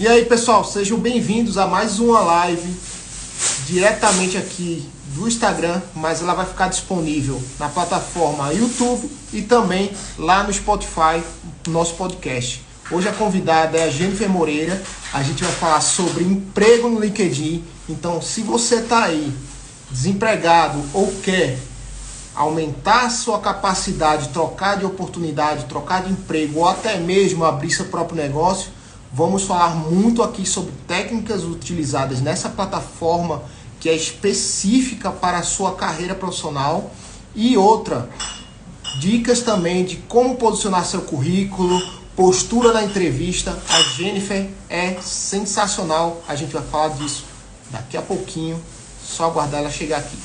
E aí, pessoal, sejam bem-vindos a mais uma live diretamente aqui do Instagram, mas ela vai ficar disponível na plataforma YouTube e também lá no Spotify, nosso podcast. Hoje a convidada é a Jennifer Moreira. A gente vai falar sobre emprego no LinkedIn. Então, se você está aí desempregado ou quer aumentar sua capacidade, trocar de oportunidade, trocar de emprego ou até mesmo abrir seu próprio negócio, vamos falar muito aqui sobre técnicas utilizadas nessa plataforma que é específica para a sua carreira profissional e outra, dicas também de como posicionar seu currículo, postura na entrevista. A Jennifer é sensacional, a gente vai falar disso daqui a pouquinho, só aguardar ela chegar aqui.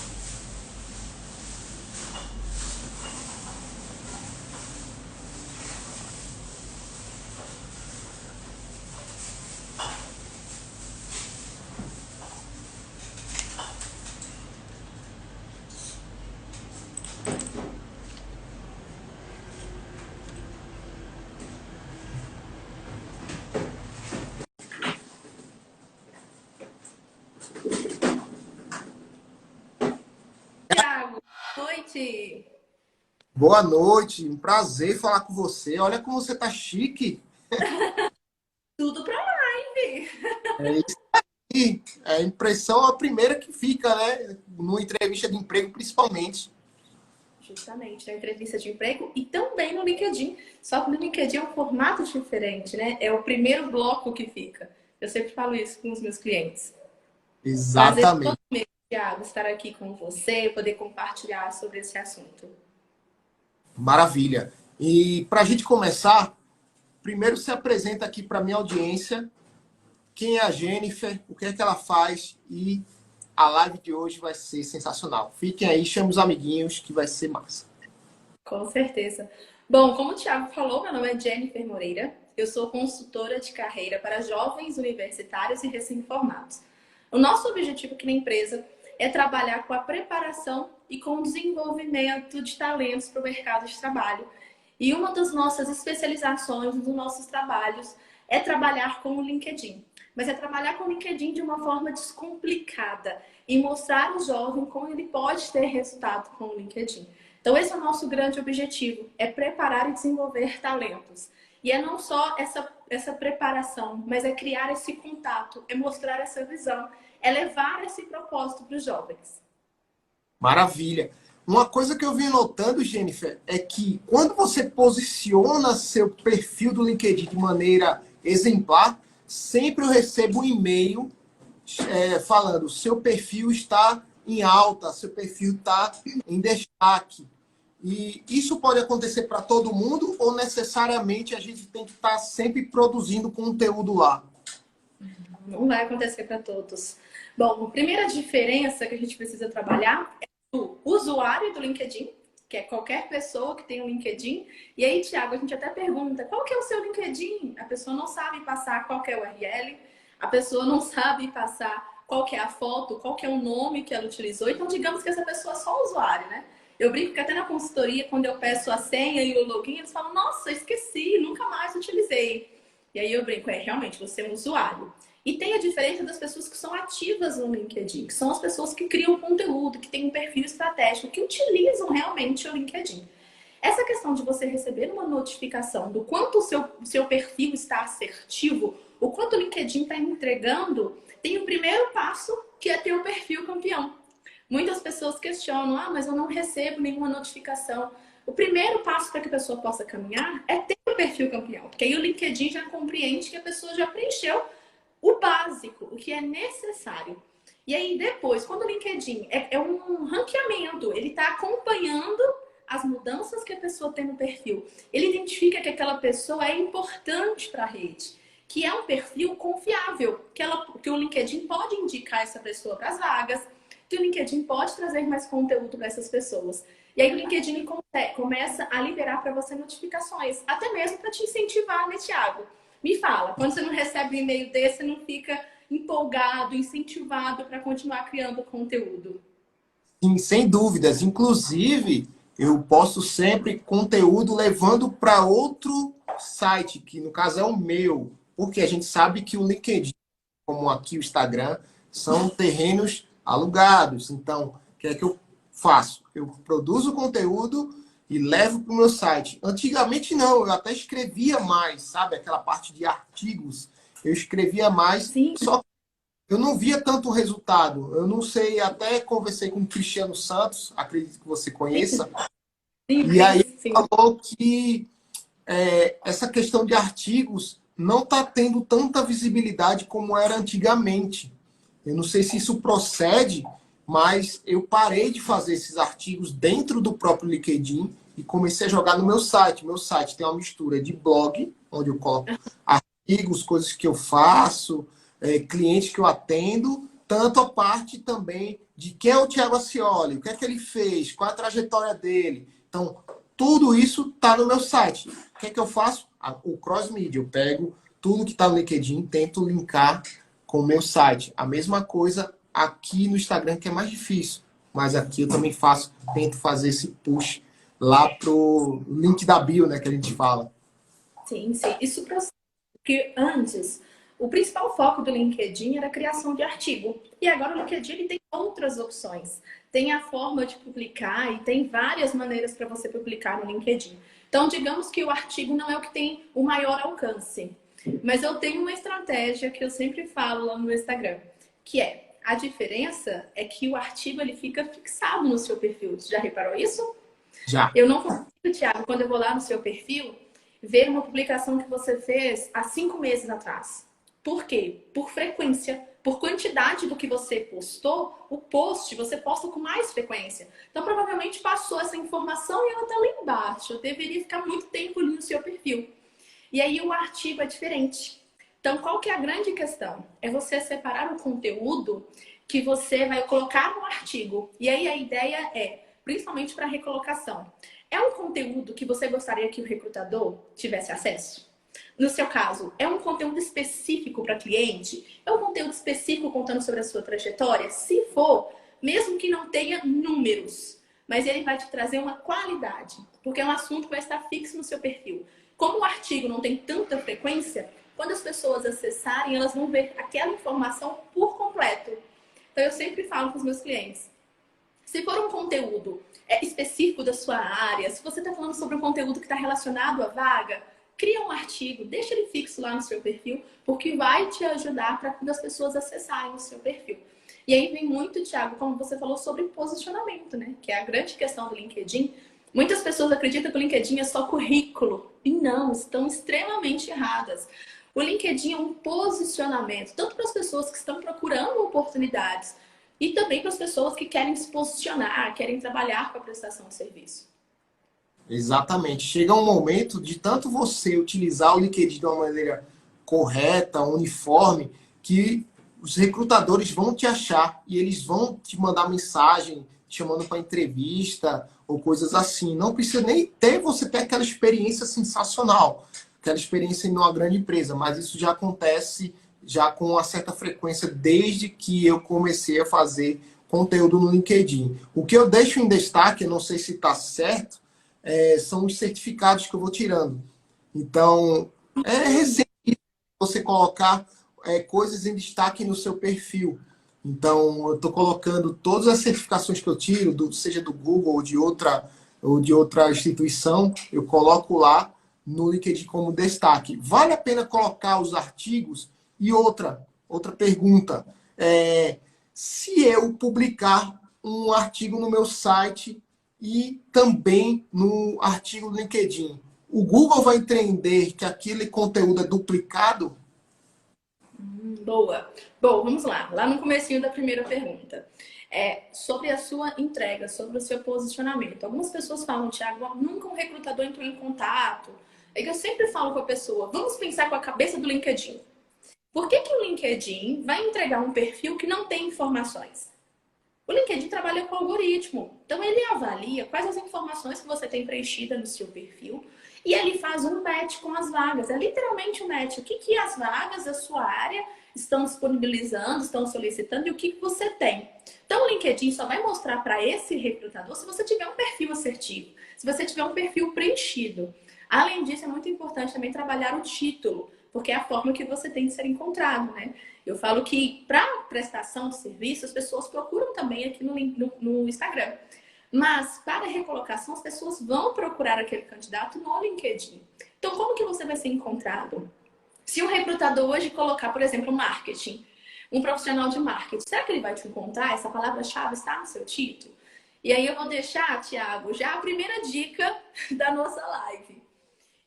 Thiago, boa noite. Boa noite, um prazer falar com você. Olha como você tá chique. Tudo para live. É isso aí. A impressão é a primeira que fica, né? Numa entrevista de emprego, principalmente. Justamente, na entrevista de emprego e também no LinkedIn. Só que no LinkedIn é um formato diferente, né? É o primeiro bloco que fica. Eu sempre falo isso com os meus clientes. Prazer todo Exatamente. meu, Thiago, estar aqui com você e poder compartilhar sobre esse assunto. Maravilha. E para a gente começar, primeiro se apresenta aqui para minha audiência. Quem é a Jennifer? O que é que ela faz? E a live de hoje vai ser sensacional. Fiquem aí, chame os amiguinhos que vai ser massa. Com certeza. Bom, como o Thiago falou, meu nome é Jennifer Moreira. Eu sou consultora de carreira para jovens universitários e recém-formados. O nosso objetivo aqui na empresa é trabalhar com a preparação e com o desenvolvimento de talentos para o mercado de trabalho. E uma das nossas especializações dos nossos trabalhos é trabalhar com o LinkedIn. Mas é trabalhar com o LinkedIn de uma forma descomplicada e mostrar ao jovem como ele pode ter resultado com o LinkedIn. Então, esse é o nosso grande objetivo, é preparar e desenvolver talentos. E é não só essa preparação, mas é criar esse contato, é mostrar essa visão, é levar esse propósito para os jovens. Maravilha. Uma coisa que eu vim notando, Jennifer, é que quando você posiciona seu perfil do LinkedIn de maneira exemplar, sempre eu recebo um e-mail falando seu perfil está em alta, seu perfil está em destaque. E isso pode acontecer para todo mundo ou necessariamente a gente tem que estar sempre produzindo conteúdo lá? Não vai acontecer para todos. Bom, a primeira diferença que a gente precisa trabalhar é do usuário do LinkedIn, que é qualquer pessoa que tem um LinkedIn. E aí, Thiago, a gente até pergunta, qual que é o seu LinkedIn? A pessoa não sabe passar qual que é o URL, a pessoa não sabe passar qual que é a foto, qual que é o nome que ela utilizou. Então, digamos que essa pessoa é só usuário, né? Eu brinco que até na consultoria, quando eu peço a senha e o login, eles falam, nossa, esqueci, nunca mais utilizei. E aí eu brinco, realmente, você é um usuário. E tem a diferença das pessoas que são ativas no LinkedIn, que são as pessoas que criam conteúdo, que têm um perfil estratégico, que utilizam realmente o LinkedIn. Essa questão de você receber uma notificação do quanto o seu perfil está assertivo, o quanto o LinkedIn está entregando, tem o primeiro passo, que é ter o perfil campeão. Muitas pessoas questionam, mas eu não recebo nenhuma notificação. O primeiro passo para que a pessoa possa caminhar é ter o perfil campeão, porque aí o LinkedIn já compreende que a pessoa já preencheu o básico, o que é necessário. E aí depois, quando o LinkedIn é um ranqueamento, ele está acompanhando as mudanças que a pessoa tem no perfil. Ele identifica que aquela pessoa é importante para a rede, que é um perfil confiável, que o LinkedIn pode indicar essa pessoa para as vagas, que o LinkedIn pode trazer mais conteúdo para essas pessoas. E aí o LinkedIn começa a liberar para você notificações, até mesmo para te incentivar, né, Thiago? Me fala, quando você não recebe um e-mail desse, você não fica empolgado, incentivado para continuar criando conteúdo? Sim, sem dúvidas. Inclusive, eu posto sempre conteúdo levando para outro site, que no caso é o meu. Porque a gente sabe que o LinkedIn, como aqui o Instagram, são terrenos alugados. Então, o que é que eu faço? Eu produzo conteúdo e levo para o meu site. Antigamente não, eu até escrevia mais, sabe? Aquela parte de artigos, eu escrevia mais, Sim, só que eu não via tanto resultado. Eu não sei, até conversei com o Cristiano Santos, acredito que você sim, conheça, sim, e aí ele sim. falou que essa questão de artigos não está tendo tanta visibilidade como era antigamente. Eu não sei se isso procede, mas eu parei de fazer esses artigos dentro do próprio LinkedIn e comecei a jogar no meu site. Meu site tem uma mistura de blog, onde eu coloco artigos, coisas que eu faço, clientes que eu atendo, tanto a parte também de quem é o Thiago Ascioli, o que é que ele fez, qual é a trajetória dele. Então, tudo isso está no meu site. O que é que eu faço? O cross-media. Eu pego tudo que está no LinkedIn, tento linkar com o meu site. A mesma coisa aqui no Instagram, que é mais difícil. Mas aqui eu também faço, tento fazer esse push lá pro link da bio, né, que a gente fala. Sim, sim. Isso porque antes, o principal foco do LinkedIn era a criação de artigo. E agora o LinkedIn ele tem outras opções. Tem a forma de publicar e tem várias maneiras para você publicar no LinkedIn. Então, digamos que o artigo não é o que tem o maior alcance. Mas eu tenho uma estratégia que eu sempre falo lá no meu Instagram, que é a diferença é que o artigo ele fica fixado no seu perfil. Você já reparou isso? Já. Eu não consigo, Thiago, quando eu vou lá no seu perfil, ver uma publicação que você fez há 5 meses atrás. Por quê? Por frequência, por quantidade do que você postou, o post você posta com mais frequência. Então, provavelmente passou essa informação e ela está lá embaixo. Eu deveria ficar muito tempo ali no seu perfil. E aí o artigo é diferente. Então, qual que é a grande questão? É você separar o conteúdo que você vai colocar no artigo. E aí a ideia é, principalmente para recolocação, é um conteúdo que você gostaria que o recrutador tivesse acesso? No seu caso, é um conteúdo específico para cliente? É um conteúdo específico contando sobre a sua trajetória? Se for, mesmo que não tenha números, mas ele vai te trazer uma qualidade, porque é um assunto que vai estar fixo no seu perfil. Como o artigo não tem tanta frequência, quando as pessoas acessarem, elas vão ver aquela informação por completo. Então, eu sempre falo para os meus clientes, se for um conteúdo específico da sua área, se você está falando sobre um conteúdo que está relacionado à vaga, cria um artigo, deixa ele fixo lá no seu perfil, porque vai te ajudar para quando as pessoas acessarem o seu perfil. E aí vem muito, Thiago, como você falou, sobre posicionamento, né? Que é a grande questão do LinkedIn. Muitas pessoas acreditam que o LinkedIn é só currículo. E não, estão extremamente erradas. O LinkedIn é um posicionamento, tanto para as pessoas que estão procurando oportunidades, e também para as pessoas que querem se posicionar, querem trabalhar com a prestação de serviço. Exatamente. Chega um momento de tanto você utilizar o LinkedIn de uma maneira correta, uniforme, que os recrutadores vão te achar e eles vão te mandar mensagem te chamando para entrevista ou coisas assim. Não precisa nem ter você ter aquela experiência sensacional, aquela experiência em uma grande empresa, mas isso já acontece já com uma certa frequência desde que eu comecei a fazer conteúdo no LinkedIn. O que eu deixo em destaque, eu não sei se está certo, são os certificados que eu vou tirando. Então, é recente você colocar coisas em destaque no seu perfil. Então, eu estou colocando todas as certificações que eu tiro, seja do Google ou de outra instituição, eu coloco lá no LinkedIn como destaque. Vale a pena colocar os artigos? E outra pergunta, se eu publicar um artigo no meu site e também no artigo do LinkedIn, o Google vai entender que aquele conteúdo é duplicado? Boa. Bom, vamos lá. Lá no comecinho da primeira pergunta. Sobre a sua entrega, sobre o seu posicionamento. Algumas pessoas falam, Thiago, nunca um recrutador entrou em contato. É que eu sempre falo com a pessoa, vamos pensar com a cabeça do LinkedIn. Por que que o LinkedIn vai entregar um perfil que não tem informações? O LinkedIn trabalha com algoritmo. Então, ele avalia quais as informações que você tem preenchida no seu perfil e ele faz um match com as vagas. É literalmente um match. O que, que as vagas da sua área estão disponibilizando, estão solicitando e o que, que você tem. Então, o LinkedIn só vai mostrar para esse recrutador se você tiver um perfil assertivo, se você tiver um perfil preenchido. Além disso, é muito importante também trabalhar o título. porque é a forma que você tem de ser encontrado, né? Eu falo que para prestação de serviço, as pessoas procuram também aqui no Instagram. Mas para recolocação, as pessoas vão procurar aquele candidato no LinkedIn. Então, como que você vai ser encontrado? Se um recrutador hoje colocar, por exemplo, marketing, um profissional de marketing, será que ele vai te encontrar? Essa palavra-chave está no seu título? E aí eu vou deixar, Thiago, já a primeira dica da nossa live,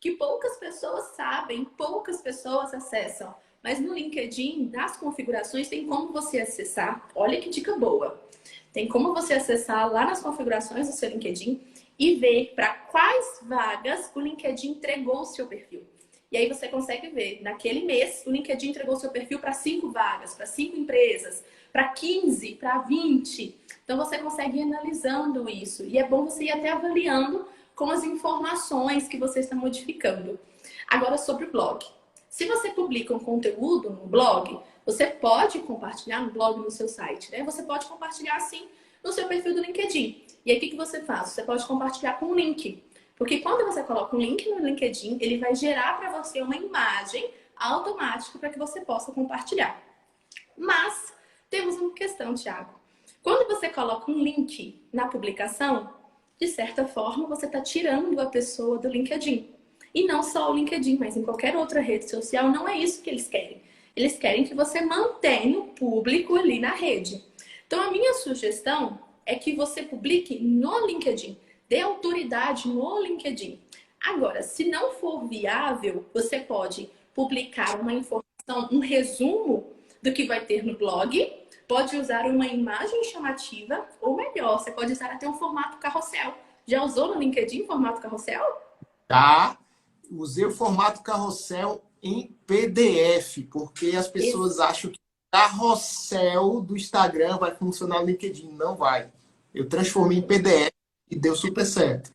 que poucas pessoas sabem, poucas pessoas acessam. Mas no LinkedIn, nas configurações, tem como você acessar. Olha que dica boa. Tem como você acessar lá nas configurações do seu LinkedIn e ver para quais vagas o LinkedIn entregou o seu perfil. E aí você consegue ver, naquele mês, o LinkedIn entregou o seu perfil para 5 vagas, para 5 empresas, para 15, para 20. Então você consegue ir analisando isso. E é bom você ir até avaliando com as informações que você está modificando. Agora sobre o blog. Se você publica um conteúdo no blog, você pode compartilhar no blog no seu site, né? Você pode compartilhar assim no seu perfil do LinkedIn. E aí o que você faz? Você pode compartilhar com um link. Porque quando você coloca um link no LinkedIn, ele vai gerar para você uma imagem automática para que você possa compartilhar. Mas temos uma questão, Thiago. Quando você coloca um link na publicação, de certa forma você está tirando a pessoa do LinkedIn. E não só o LinkedIn, mas em qualquer outra rede social, não é isso que eles querem. Eles querem que você mantenha o público ali na rede. Então a minha sugestão é que você publique no LinkedIn. Dê autoridade no LinkedIn. Agora, se não for viável, você pode publicar uma informação, um resumo do que vai ter no blog, pode usar uma imagem chamativa, ou melhor, você pode usar até um formato carrossel. Já usou no LinkedIn formato carrossel? Tá? Usei o formato carrossel em PDF, porque as pessoas acham que o carrossel do Instagram vai funcionar no LinkedIn. Não vai. Eu transformei em PDF e deu super certo.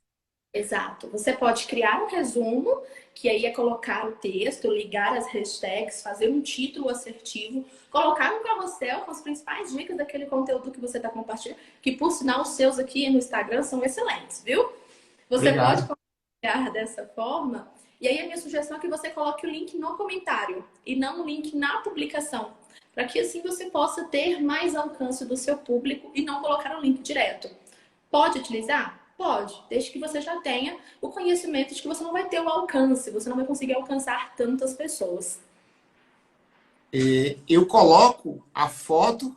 Exato. Você pode criar um resumo, que aí é colocar o texto, ligar as hashtags, fazer um título assertivo, colocar um carrossel com as principais dicas daquele conteúdo que você está compartilhando, que por sinal os seus aqui no Instagram são excelentes, viu? Você pode Obrigado. compartilhar dessa forma. E aí a minha sugestão é que você coloque o link no comentário e não o link na publicação, para que assim você possa ter mais alcance do seu público e não colocar o link direto. Pode utilizar? Pode, desde que você já tenha o conhecimento de que você não vai ter o alcance, você não vai conseguir alcançar tantas pessoas. Eu coloco a foto,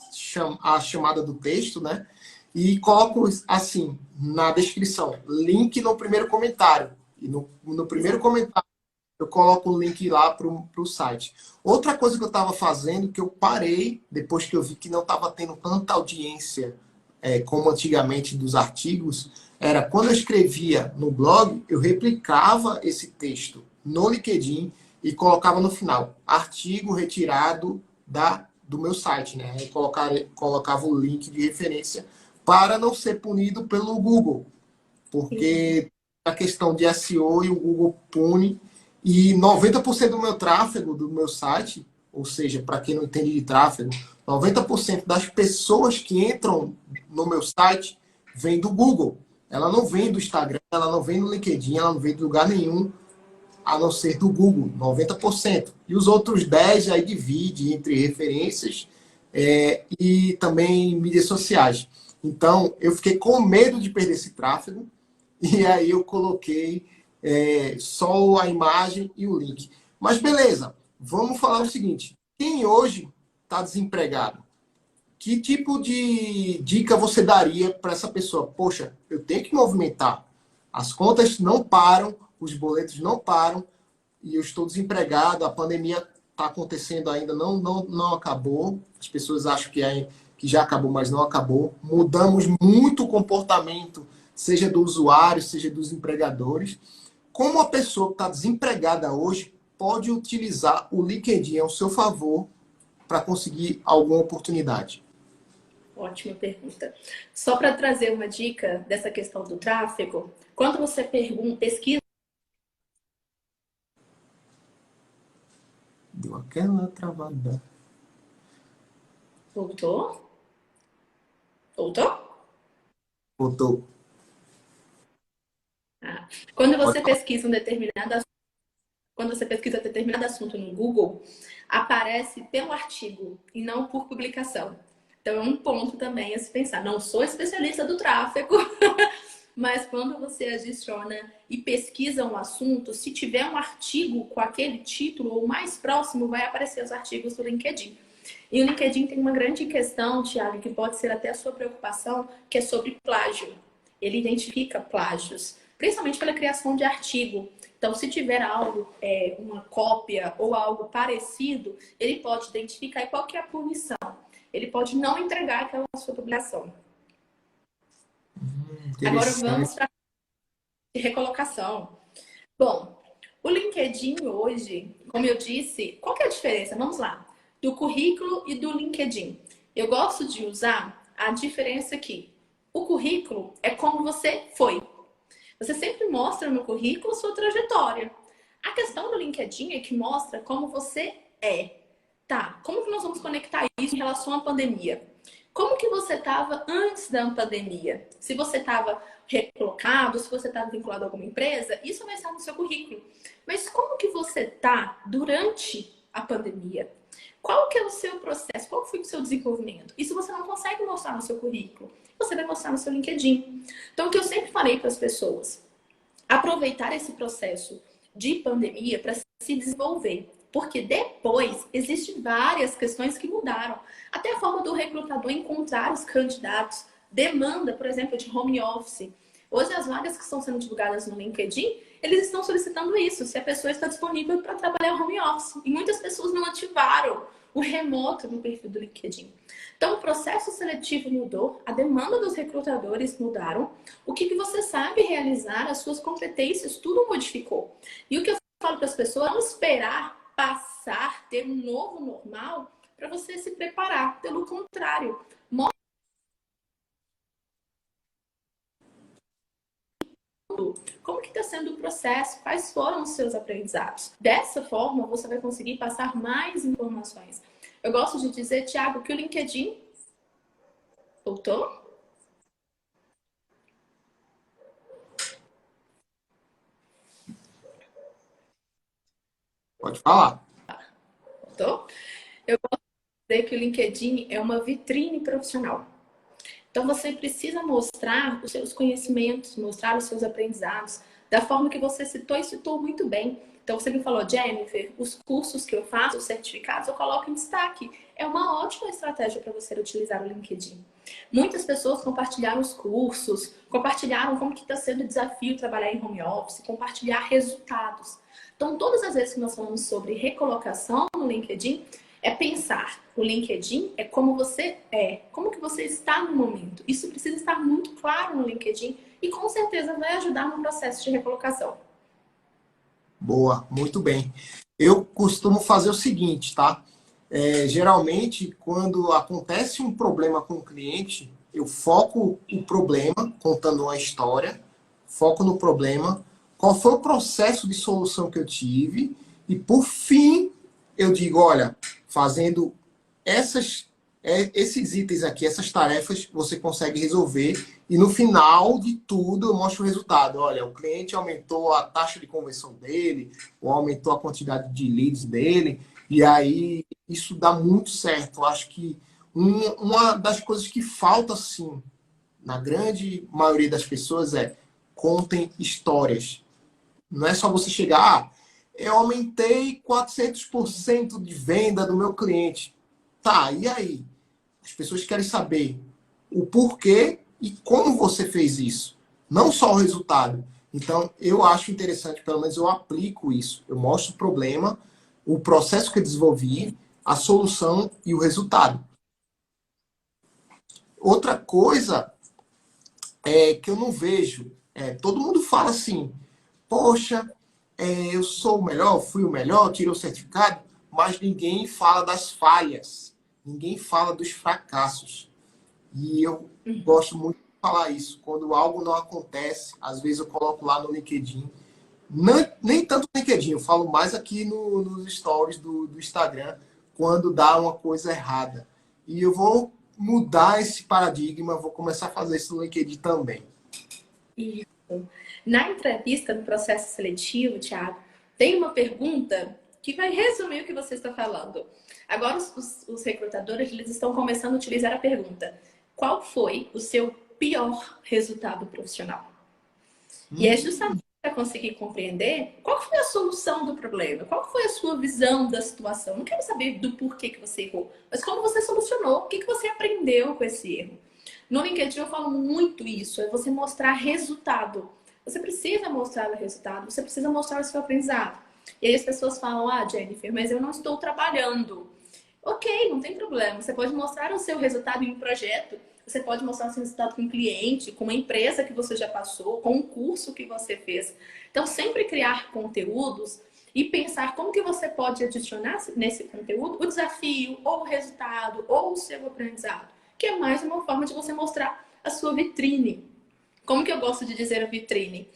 a chamada do texto, né? E coloco assim, na descrição, link no primeiro comentário. E no primeiro Exato. comentário eu coloco o link lá para o site. Outra coisa que eu estava fazendo, que eu parei, depois que eu vi que não estava tendo tanta audiência como antigamente dos artigos, era quando eu escrevia no blog, eu replicava esse texto no LinkedIn e colocava no final, artigo retirado do meu site, né? Aí colocava o link de referência para não ser punido pelo Google, Sim. porque a questão de SEO e o Google pune, e 90% do meu tráfego do meu site, ou seja, para quem não entende de tráfego, 90% das pessoas que entram no meu site vem do Google. Ela não vem do Instagram, ela não vem do LinkedIn, ela não vem de lugar nenhum, a não ser do Google, 90%. E os outros 10% aí divide entre referências e também mídias sociais. Então, eu fiquei com medo de perder esse tráfego, e aí eu coloquei só a imagem e o link. Mas beleza, vamos falar o seguinte: quem hoje está desempregado, que tipo de dica você daria para essa pessoa? Poxa, eu tenho que movimentar. As contas não param, os boletos não param, e eu estou desempregado, a pandemia está acontecendo ainda, não acabou. As pessoas acham que já acabou, mas não acabou. Mudamos muito o comportamento, seja do usuário, seja dos empregadores. Como a pessoa que está desempregada hoje pode utilizar o LinkedIn ao seu favor para conseguir alguma oportunidade? Ótima pergunta. Só para trazer uma dica dessa questão do tráfego, quando você pesquisa, Deu aquela travada. voltou? Voltou? Voltou. Ah. Quando Pode você falar. pesquisa um determinado quando você pesquisa determinado assunto no Google, aparece pelo artigo e não por publicação. Então é um ponto também a se pensar. Não sou especialista do tráfego, mas quando você adiciona e pesquisa um assunto, se tiver um artigo com aquele título ou mais próximo, vai aparecer os artigos do LinkedIn. E o LinkedIn tem uma grande questão, Thiago, que pode ser até a sua preocupação, que é sobre plágio. Ele identifica plágios, principalmente pela criação de artigo. Então, se tiver algo, uma cópia ou algo parecido, ele pode identificar. E qual que é a punição? Ele pode não entregar aquela sua publicação. Agora vamos para a recolocação. Bom, o LinkedIn hoje, como eu disse, qual que é a diferença? Vamos lá. Do currículo e do LinkedIn. Eu gosto de usar a diferença aqui. O currículo é como você foi. Você sempre mostra no currículo sua trajetória. A questão do LinkedIn é que mostra como você é. Tá, como que nós vamos conectar isso em relação à pandemia? Como que você estava antes da pandemia? Se você estava recolocado, se você estava vinculado a alguma empresa, isso vai estar no seu currículo. Mas como que você está durante a pandemia? Qual que é o seu processo? Qual foi o seu desenvolvimento? Isso você não consegue mostrar no seu currículo. Você vai mostrar no seu LinkedIn. Então, o que eu sempre falei para as pessoas, aproveitar esse processo de pandemia para se desenvolver. Porque depois existem várias questões que mudaram. Até a forma do recrutador encontrar os candidatos. Demanda, por exemplo, de home office. Hoje as vagas que estão sendo divulgadas no LinkedIn, eles estão solicitando isso, se a pessoa está disponível para trabalhar home office. E muitas pessoas não ativaram o remoto no perfil do LinkedIn. Então, o processo seletivo mudou, a demanda dos recrutadores mudaram, o que você sabe realizar, as suas competências, tudo modificou. E o que eu falo para as pessoas é não esperar passar, ter um novo normal para você se preparar. Pelo contrário, como que está sendo o processo, quais foram os seus aprendizados. Dessa forma, você vai conseguir passar mais informações. Eu gosto de dizer, Thiago, que o LinkedIn... Voltou? Pode falar. Voltou? Eu gosto de dizer que o LinkedIn é uma vitrine profissional. Então, você precisa mostrar os seus conhecimentos, mostrar os seus aprendizados, da forma que você citou e citou muito bem. Então, você me falou, Jennifer, os cursos que eu faço, os certificados, eu coloco em destaque. É uma ótima estratégia para você utilizar o LinkedIn. Muitas pessoas compartilharam os cursos, compartilharam como que está sendo o desafio trabalhar em home office, compartilhar resultados. Então, todas as vezes que nós falamos sobre recolocação no LinkedIn, é pensar, o LinkedIn é como você é, como que você está no momento. Isso precisa estar muito claro no LinkedIn e com certeza vai ajudar no processo de recolocação. Boa, muito bem. Eu costumo fazer o seguinte, tá? Geralmente, quando acontece um problema com o cliente, eu foco o problema, contando uma história, foco no problema, qual foi o processo de solução que eu tive, e por fim, eu digo, olha, fazendo esses itens aqui, essas tarefas, você consegue resolver. E no final de tudo, eu mostro o resultado. Olha, o cliente aumentou a taxa de conversão dele, ou aumentou a quantidade de leads dele. E aí, isso dá muito certo. Eu acho que uma das coisas que falta, sim, na grande maioria das pessoas é contem histórias. Não é só você chegar, eu aumentei 400% de venda do meu cliente. Tá, e aí? As pessoas querem saber o porquê e como você fez isso. Não só o resultado. Então, eu acho interessante, pelo menos eu aplico isso. Eu mostro o problema, o processo que eu desenvolvi, a solução e o resultado. Outra coisa é que eu não vejo, todo mundo fala assim, poxa, eu sou o melhor, fui o melhor, tirei o certificado, mas ninguém fala das falhas, ninguém fala dos fracassos. E eu gosto muito de falar isso. Quando algo não acontece, às vezes eu coloco lá no LinkedIn. Nem tanto no LinkedIn, eu falo mais aqui nos stories do Instagram, quando dá uma coisa errada. E eu vou mudar esse paradigma, vou começar a fazer isso no LinkedIn também. Isso. Na entrevista, no processo seletivo, Thiago, tem uma pergunta que vai resumir o que você está falando. Agora, os recrutadores, eles estão começando a utilizar a pergunta: qual foi o seu pior resultado profissional? E é justamente para conseguir compreender qual foi a solução do problema, qual foi a sua visão da situação. Não quero saber do porquê que você errou, mas como você solucionou, o que você aprendeu com esse erro. No LinkedIn eu falo muito isso, é você mostrar resultado. Você precisa mostrar o resultado, você precisa mostrar o seu aprendizado. E aí as pessoas falam: ah, Jennifer, mas eu não estou trabalhando. Ok, não tem problema. Você pode mostrar o seu resultado em um projeto, você pode mostrar o seu resultado com um cliente, com uma empresa que você já passou, com um curso que você fez. Então, sempre criar conteúdos e pensar como que você pode adicionar nesse conteúdo o desafio, ou o resultado, ou o seu aprendizado, que é mais uma forma de você mostrar a sua vitrine. Como que eu gosto de dizer a vitrine?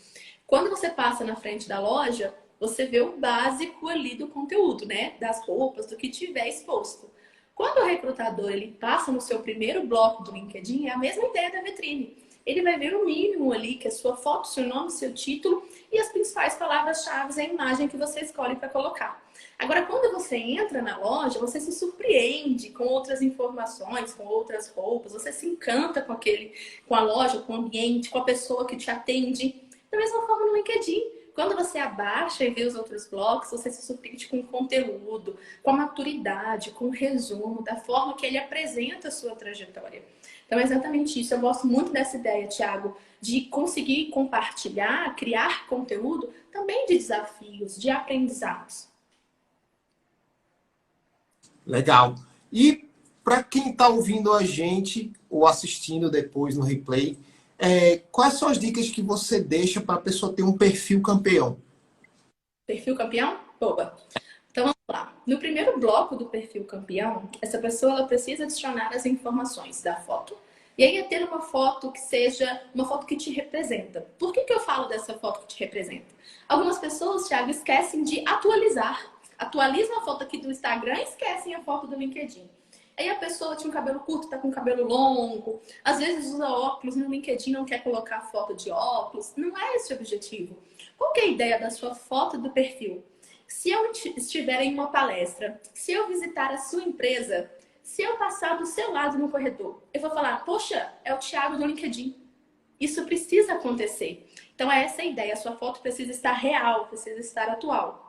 Quando você passa na frente da loja, você vê o básico ali do conteúdo, né? Das roupas, do que tiver exposto. Quando o recrutador ele passa no seu primeiro bloco do LinkedIn, é a mesma ideia da vitrine. Ele vai ver o mínimo ali, que é sua foto, seu nome, seu título e as principais palavras-chave, a imagem que você escolhe para colocar. Agora, quando você entra na loja, você se surpreende com outras informações, com outras roupas, você se encanta com a loja, com o ambiente, com a pessoa que te atende. Da mesma forma no LinkedIn. Quando você abaixa e vê os outros blogs, você se surpreende com o conteúdo, com a maturidade, com o resumo, da forma que ele apresenta a sua trajetória. Então é exatamente isso. Eu gosto muito dessa ideia, Thiago, de conseguir compartilhar, criar conteúdo também de desafios, de aprendizados. Legal. E para quem está ouvindo a gente ou assistindo depois no replay, quais são as dicas que você deixa para a pessoa ter um perfil campeão? Perfil campeão? Boa. Então vamos lá. No primeiro bloco do perfil campeão, essa pessoa ela precisa adicionar as informações da foto. E aí é ter uma foto que seja uma foto que te representa. Por que eu falo dessa foto que te representa? Algumas pessoas, Thiago, esquecem de atualizar. Atualizam a foto aqui do Instagram e esquecem a foto do LinkedIn. Aí a pessoa tinha um cabelo curto, tá com cabelo longo, às vezes usa óculos, no LinkedIn não quer colocar foto de óculos. Não é esse o objetivo. Qual que é a ideia da sua foto do perfil? Se eu estiver em uma palestra, se eu visitar a sua empresa, se eu passar do seu lado no corredor, eu vou falar: poxa, é o Thiago do LinkedIn. Isso precisa acontecer. Então é essa a ideia. A sua foto precisa estar real, precisa estar atual.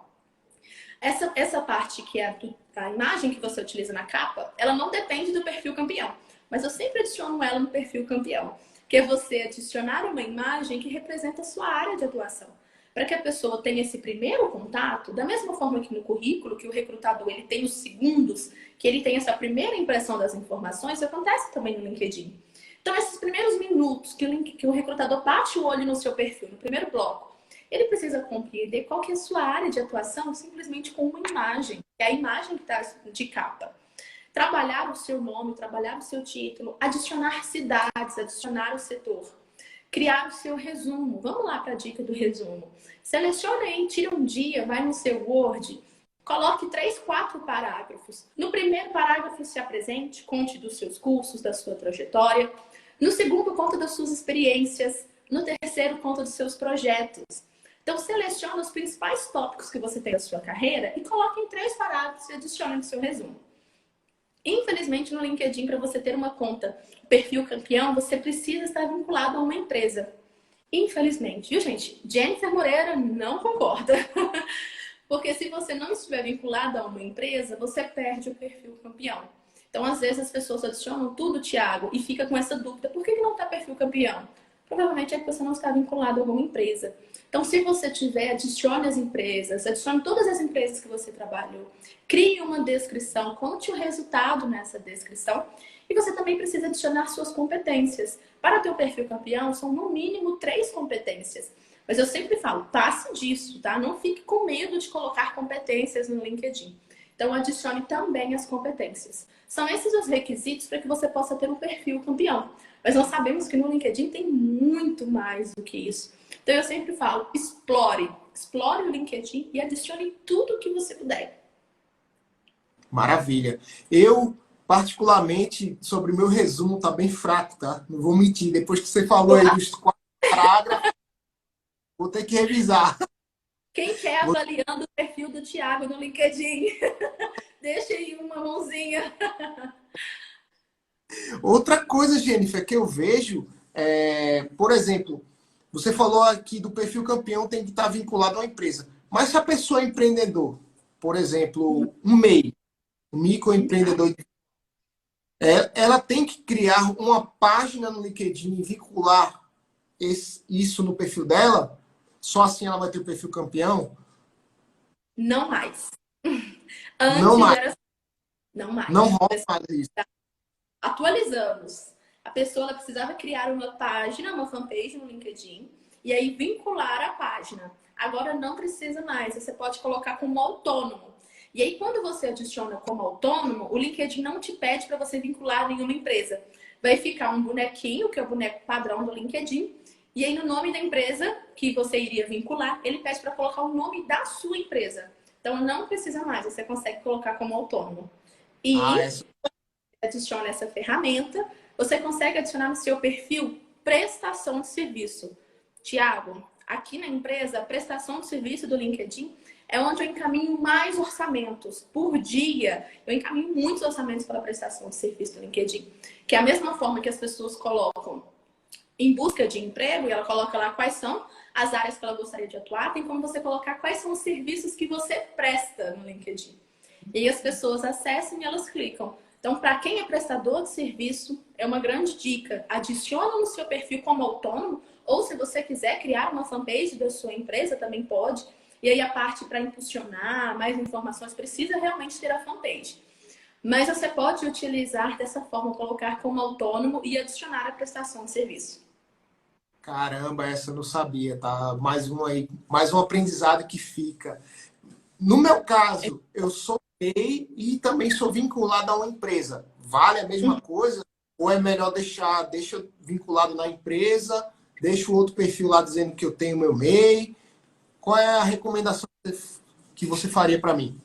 Essa parte que é a imagem que você utiliza na capa, ela não depende do perfil campeão. Mas eu sempre adiciono ela no perfil campeão. Que é você adicionar uma imagem que representa a sua área de atuação. Para que a pessoa tenha esse primeiro contato, da mesma forma que no currículo, que o recrutador ele tem os segundos, que ele tem essa primeira impressão das informações, isso acontece também no LinkedIn. Então, esses primeiros minutos que o recrutador bate o olho no seu perfil, no primeiro bloco, ele precisa compreender qual que é a sua área de atuação simplesmente com uma imagem, que é a imagem que está de capa. Trabalhar o seu nome, trabalhar o seu título, adicionar cidades, adicionar o setor. Criar o seu resumo. Vamos lá para a dica do resumo. Selecione aí, tira um dia, vai no seu Word, coloque 3, 4 parágrafos. No primeiro parágrafo, se apresente, conte dos seus cursos, da sua trajetória. No segundo, conta das suas experiências. No terceiro, conta dos seus projetos. Então, selecione os principais tópicos que você tem na sua carreira e coloque em 3 parágrafos e adicione no seu resumo. Infelizmente, no LinkedIn, para você ter uma conta, perfil campeão, você precisa estar vinculado a uma empresa. Infelizmente. Viu, gente? Jennifer Moreira não concorda. Porque se você não estiver vinculado a uma empresa, você perde o perfil campeão. Então, às vezes, as pessoas adicionam tudo, Thiago, e fica com essa dúvida. Por que não está perfil campeão? Provavelmente é que você não está vinculado a alguma empresa. Então, se você tiver, adicione as empresas, adicione todas as empresas que você trabalhou. Crie uma descrição, conte o resultado nessa descrição. E você também precisa adicionar suas competências. Para ter o perfil campeão, são no mínimo 3 competências. Mas eu sempre falo, passe disso, tá? Não fique com medo de colocar competências no LinkedIn. Então, adicione também as competências. São esses os requisitos para que você possa ter um perfil campeão. Mas nós sabemos que no LinkedIn tem muito mais do que isso. Então, eu sempre falo, explore o LinkedIn e adicione tudo que você puder. Maravilha. Eu, particularmente, sobre o meu resumo, tá bem fraco, tá? Não vou mentir. Depois que você falou aí dos 4 parágrafos, vou ter que revisar. Quem quer avaliando o perfil do Thiago no LinkedIn? Deixa aí uma mãozinha. Outra coisa, Jennifer, que eu vejo, por exemplo, você falou aqui do perfil campeão tem que estar vinculado a uma empresa. Mas se a pessoa é empreendedor, por exemplo, um MEI, um microempreendedor, ela tem que criar uma página no LinkedIn e vincular isso no perfil dela? Só assim ela vai ter o perfil campeão? Não mais. Não Antes mais. era assim, não Não mais. rola mais isso. Atualizamos. A pessoa ela precisava criar uma página, uma fanpage no LinkedIn e aí vincular a página. Agora não precisa mais, você pode colocar como autônomo. E aí, quando você adiciona como autônomo, o LinkedIn não te pede para você vincular nenhuma empresa. Vai ficar um bonequinho, que é o boneco padrão do LinkedIn, e aí no nome da empresa que você iria vincular, ele pede para colocar o nome da sua empresa. Então não precisa mais, você consegue colocar como autônomo. Ah, E essa. adiciona essa ferramenta, você consegue adicionar no seu perfil prestação de serviço. Tiago, aqui na empresa, a prestação de serviço do LinkedIn é onde eu encaminho mais orçamentos. Por dia, eu encaminho muitos orçamentos para a prestação de serviço do LinkedIn. Que é a mesma forma que as pessoas colocam em busca de emprego, e ela coloca lá quais são as áreas que ela gostaria de atuar, tem como você colocar quais são os serviços que você presta no LinkedIn. E aí as pessoas acessam e elas clicam. Então, para quem é prestador de serviço, é uma grande dica. Adiciona no seu perfil como autônomo, ou se você quiser criar uma fanpage da sua empresa, também pode. E aí a parte para impulsionar mais informações precisa realmente ter a fanpage. Mas você pode utilizar dessa forma, colocar como autônomo e adicionar a prestação de serviço. Caramba, essa eu não sabia, tá? Mais um aí, mais um aprendizado que fica. No meu caso, eu sou MEI e também sou vinculado a uma empresa. Vale a mesma coisa? Ou é melhor deixa vinculado na empresa, deixa o outro perfil lá dizendo que eu tenho meu MEI? Qual é a recomendação que você faria para mim?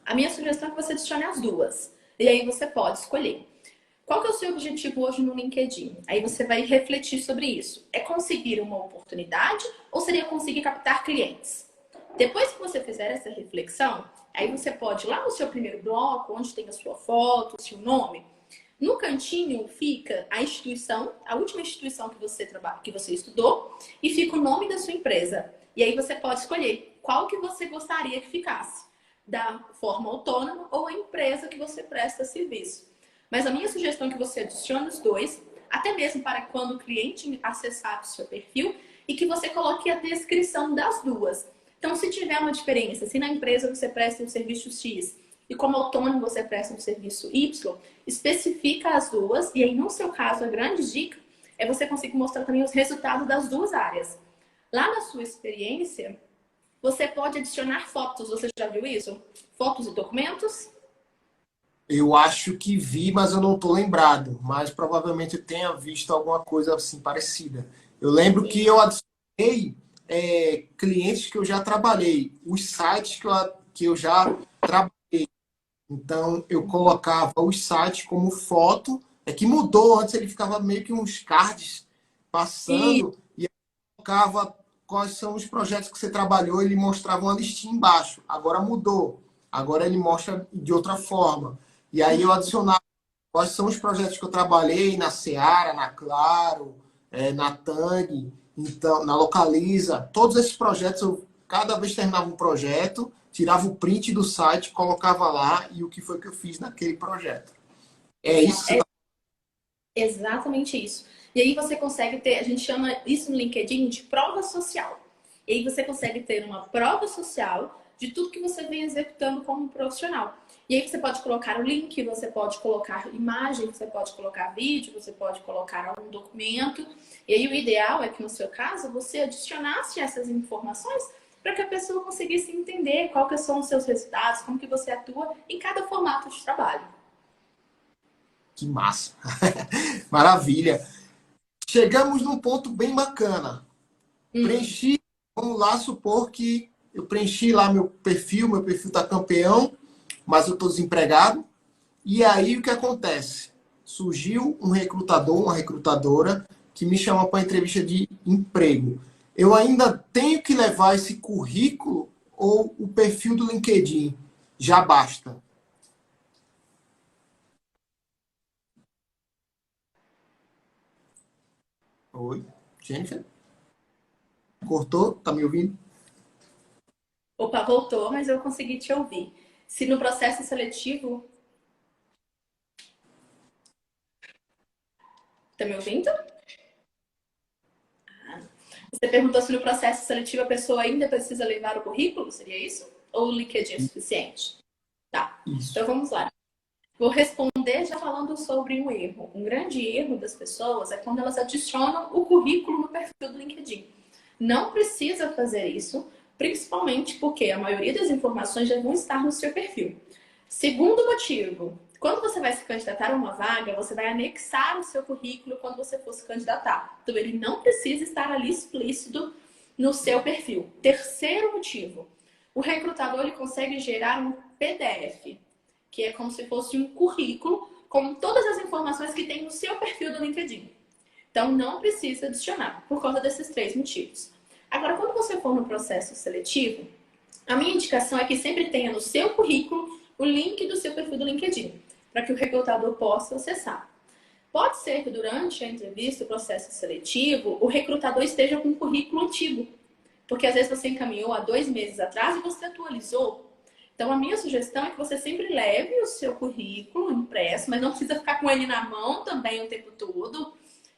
A minha sugestão é que você adicione as duas. E aí você pode escolher. Qual que é o seu objetivo hoje no LinkedIn? Aí você vai refletir sobre isso. É conseguir uma oportunidade ou seria conseguir captar clientes? Depois que você fizer essa reflexão, aí você pode ir lá no seu primeiro bloco, onde tem a sua foto, o seu nome. No cantinho fica a instituição, a última instituição que você trabalha, que você estudou, e fica o nome da sua empresa. E aí você pode escolher qual que você gostaria que ficasse, da forma autônoma ou a empresa que você presta serviço. Mas a minha sugestão é que você adicione os dois, até mesmo para quando o cliente acessar o seu perfil e que você coloque a descrição das duas. Então, se tiver uma diferença, se na empresa você presta um serviço X e como autônomo você presta um serviço Y, especifica as duas e aí, no seu caso, a grande dica é você conseguir mostrar também os resultados das duas áreas. Lá na sua experiência, você pode adicionar fotos. Você já viu isso? Fotos e documentos? Eu acho que vi, mas eu não estou lembrado. Mas provavelmente eu tenha visto alguma coisa assim parecida. Eu lembro que eu adicionei clientes que eu já trabalhei, os sites que eu já trabalhei. Então eu colocava os sites como foto. É que mudou, antes ele ficava meio que uns cards E passando e eu colocava quais são os projetos que você trabalhou, ele mostrava uma listinha embaixo. Agora mudou. Agora ele mostra de outra forma. E aí eu adicionava quais são os projetos que eu trabalhei na Seara, na Claro, na Tang, então, na Localiza. Todos esses projetos, cada vez que terminava um projeto, tirava o print do site, colocava lá e o que foi que eu fiz naquele projeto. É isso que você é está. exatamente isso. E aí você consegue ter, a gente chama isso no LinkedIn de prova social. E aí você consegue ter uma prova social de tudo que você vem executando como profissional. E aí você pode colocar o link, você pode colocar imagem, você pode colocar vídeo, você pode colocar algum documento. E aí o ideal é que no seu caso você adicionasse essas informações para que a pessoa conseguisse entender qual que são os seus resultados, como que você atua em cada formato de trabalho. Que massa! Maravilha! Chegamos num ponto bem bacana. Hum. Preenchi, vamos lá supor que eu preenchi lá meu perfil está campeão, mas eu estou desempregado. E aí o que acontece? Surgiu um recrutador, uma recrutadora, que me chama para entrevista de emprego. eu ainda tenho que levar esse currículo ou o perfil do LinkedIn já basta? Oi, Jennifer? Cortou? Tá me ouvindo? Opa, voltou, mas eu consegui te ouvir. Se no processo seletivo. Tá me ouvindo? Você perguntou se no processo seletivo a pessoa ainda precisa levar o currículo, seria isso? Ou o LinkedIn é suficiente? Tá, Isso. então vamos lá. Vou responder já falando sobre um erro. Um grande erro das pessoas é quando elas adicionam o currículo no perfil do LinkedIn. Não precisa fazer isso, principalmente porque a maioria das informações já vão estar no seu perfil. Segundo motivo, quando você vai se candidatar a uma vaga, você vai anexar o seu currículo quando você for se candidatar. Então, ele não precisa estar ali explícito no seu perfil. Terceiro motivo, o recrutador ele consegue gerar um PDF, que é como se fosse um currículo com todas as informações que tem no seu perfil do LinkedIn. Então, não precisa adicionar, por causa desses três motivos. Agora, quando você for no processo seletivo, a minha indicação é que sempre tenha no seu currículo o link do seu perfil do LinkedIn, para que o recrutador possa acessar. Pode ser que durante a entrevista, o processo seletivo, o recrutador esteja com um currículo antigo, porque às vezes você encaminhou há 2 meses atrás e você atualizou. Então, a minha sugestão é que você sempre leve o seu currículo impresso, mas não precisa ficar com ele na mão também o tempo todo.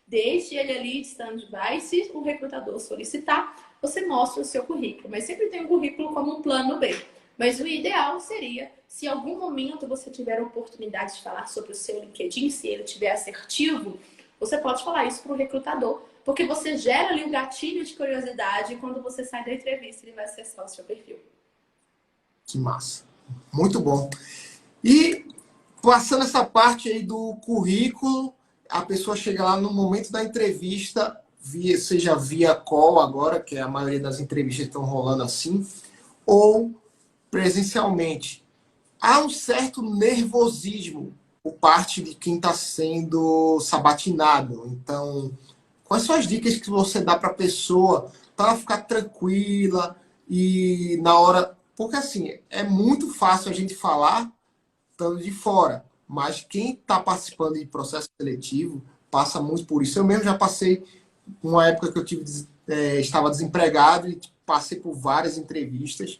Deixe ele ali de stand-by. Se o recrutador solicitar, você mostra o seu currículo. Mas sempre tem um currículo como um plano B. Mas o ideal seria, se em algum momento você tiver a oportunidade de falar sobre o seu LinkedIn, se ele estiver assertivo, você pode falar isso para o recrutador, porque você gera ali um gatilho de curiosidade e quando você sai da entrevista, ele vai acessar o seu perfil. Que massa. Muito bom. E passando essa parte aí do currículo, a pessoa chega lá no momento da entrevista, seja via call agora, que a maioria das entrevistas estão rolando assim, ou presencialmente. Há um certo nervosismo por parte de quem está sendo sabatinado. Então, quais são as dicas que você dá para a pessoa para ela ficar tranquila e na hora. Porque assim, é muito fácil a gente falar estando de fora, mas quem está participando de processo seletivo passa muito por isso. Eu mesmo já passei uma época que eu estava desempregado e passei por várias entrevistas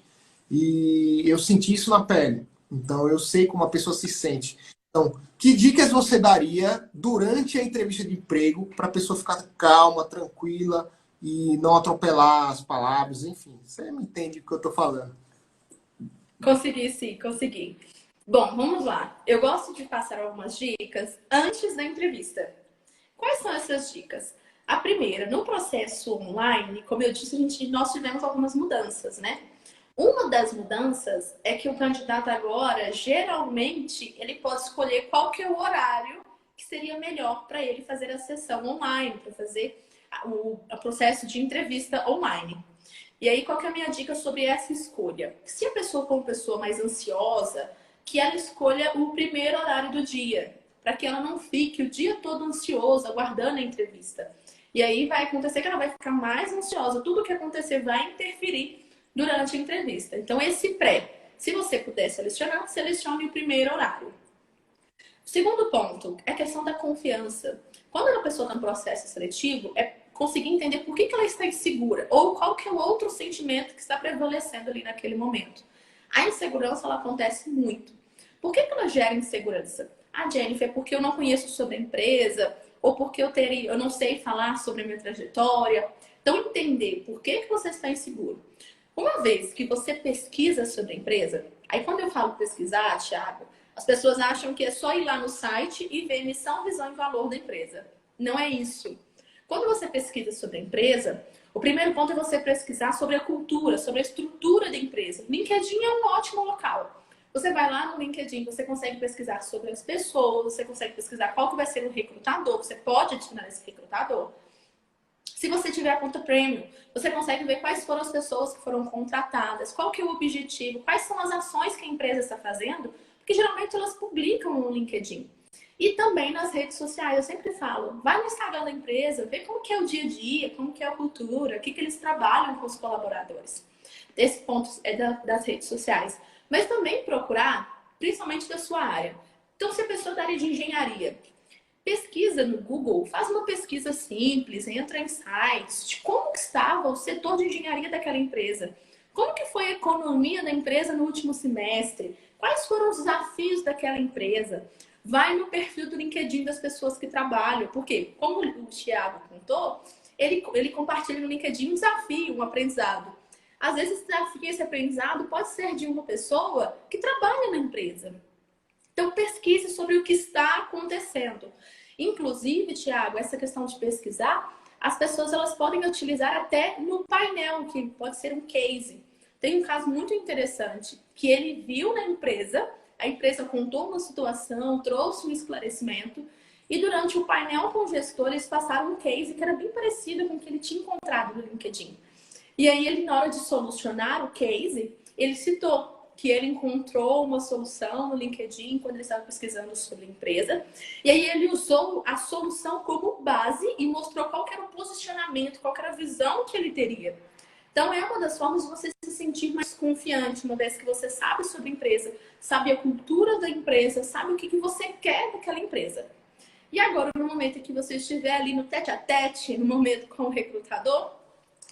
e eu senti isso na pele. Então eu sei como a pessoa se sente. Então, que dicas você daria durante a entrevista de emprego para a pessoa ficar calma, tranquila e não atropelar as palavras, enfim, você me entende o que eu estou falando. Consegui, sim, consegui. Bom, vamos lá. Eu gosto de passar algumas dicas antes da entrevista. Quais são essas dicas? A primeira, no processo online, como eu disse, nós tivemos algumas mudanças, né? Uma das mudanças é que o candidato agora, geralmente, ele pode escolher qual que é o horário que seria melhor para ele fazer a sessão online, para fazer o processo de entrevista online. E aí, qual que é a minha dica sobre essa escolha? Se a pessoa for uma pessoa mais ansiosa, que ela escolha o primeiro horário do dia, para que ela não fique o dia todo ansiosa, aguardando a entrevista. E aí vai acontecer que ela vai ficar mais ansiosa. Tudo que acontecer vai interferir durante a entrevista. Então, esse pré, se você puder selecionar, selecione o primeiro horário. Segundo ponto, é a questão da confiança. Quando uma pessoa está no processo seletivo, é conseguir entender por que ela está insegura ou qual que é o outro sentimento que está prevalecendo ali naquele momento. A insegurança, ela acontece muito. Por que ela gera insegurança? Ah, Jennifer, é porque eu não conheço sobre a empresa ou porque eu não sei falar sobre a minha trajetória. Então, entender por que você está inseguro. Uma vez que você pesquisa sobre a empresa, aí quando eu falo pesquisar, Thiago, as pessoas acham que é só ir lá no site e ver missão, visão e valor da empresa. Não é isso. Quando você pesquisa sobre a empresa, o primeiro ponto é você pesquisar sobre a cultura, sobre a estrutura da empresa. LinkedIn é um ótimo local. Você vai lá no LinkedIn, você consegue pesquisar sobre as pessoas, você consegue pesquisar qual que vai ser o recrutador, você pode adicionar esse recrutador. Se você tiver a conta premium, você consegue ver quais foram as pessoas que foram contratadas, qual que é o objetivo, quais são as ações que a empresa está fazendo, porque geralmente elas publicam no LinkedIn. E também nas redes sociais, eu sempre falo, vai no Instagram da empresa, vê como que é o dia a dia, como que é a cultura, o que que eles trabalham com os colaboradores. Esse ponto é das redes sociais. Mas também procurar, principalmente da sua área. Então, se a pessoa da área de engenharia pesquisa no Google, faz uma pesquisa simples, entra em sites de como que estava o setor de engenharia daquela empresa. Como que foi a economia da empresa no último semestre? Quais foram os desafios daquela empresa? Vai no perfil do LinkedIn das pessoas que trabalham, porque, como o Thiago contou, ele compartilha no LinkedIn um desafio, um aprendizado. Às vezes, esse desafio, esse aprendizado pode ser de uma pessoa que trabalha na empresa. Então, pesquise sobre o que está acontecendo. Inclusive, Tiago, essa questão de pesquisar, as pessoas elas podem utilizar até no painel, que pode ser um case. Tem um caso muito interessante, que ele viu na empresa, a empresa contou uma situação, trouxe um esclarecimento, e durante o painel com o gestor, eles passaram um case que era bem parecido com o que ele tinha encontrado no LinkedIn. E aí, ele, na hora de solucionar o case, ele citou que ele encontrou uma solução no LinkedIn quando ele estava pesquisando sobre a empresa. E aí ele usou a solução como base e mostrou qual era o posicionamento, qual era a visão que ele teria. Então é uma das formas de você se sentir mais confiante, uma vez que você sabe sobre a empresa, sabe a cultura da empresa, sabe o que você quer daquela empresa. E agora, no momento em que você estiver ali no tete-a-tete, no momento com o recrutador,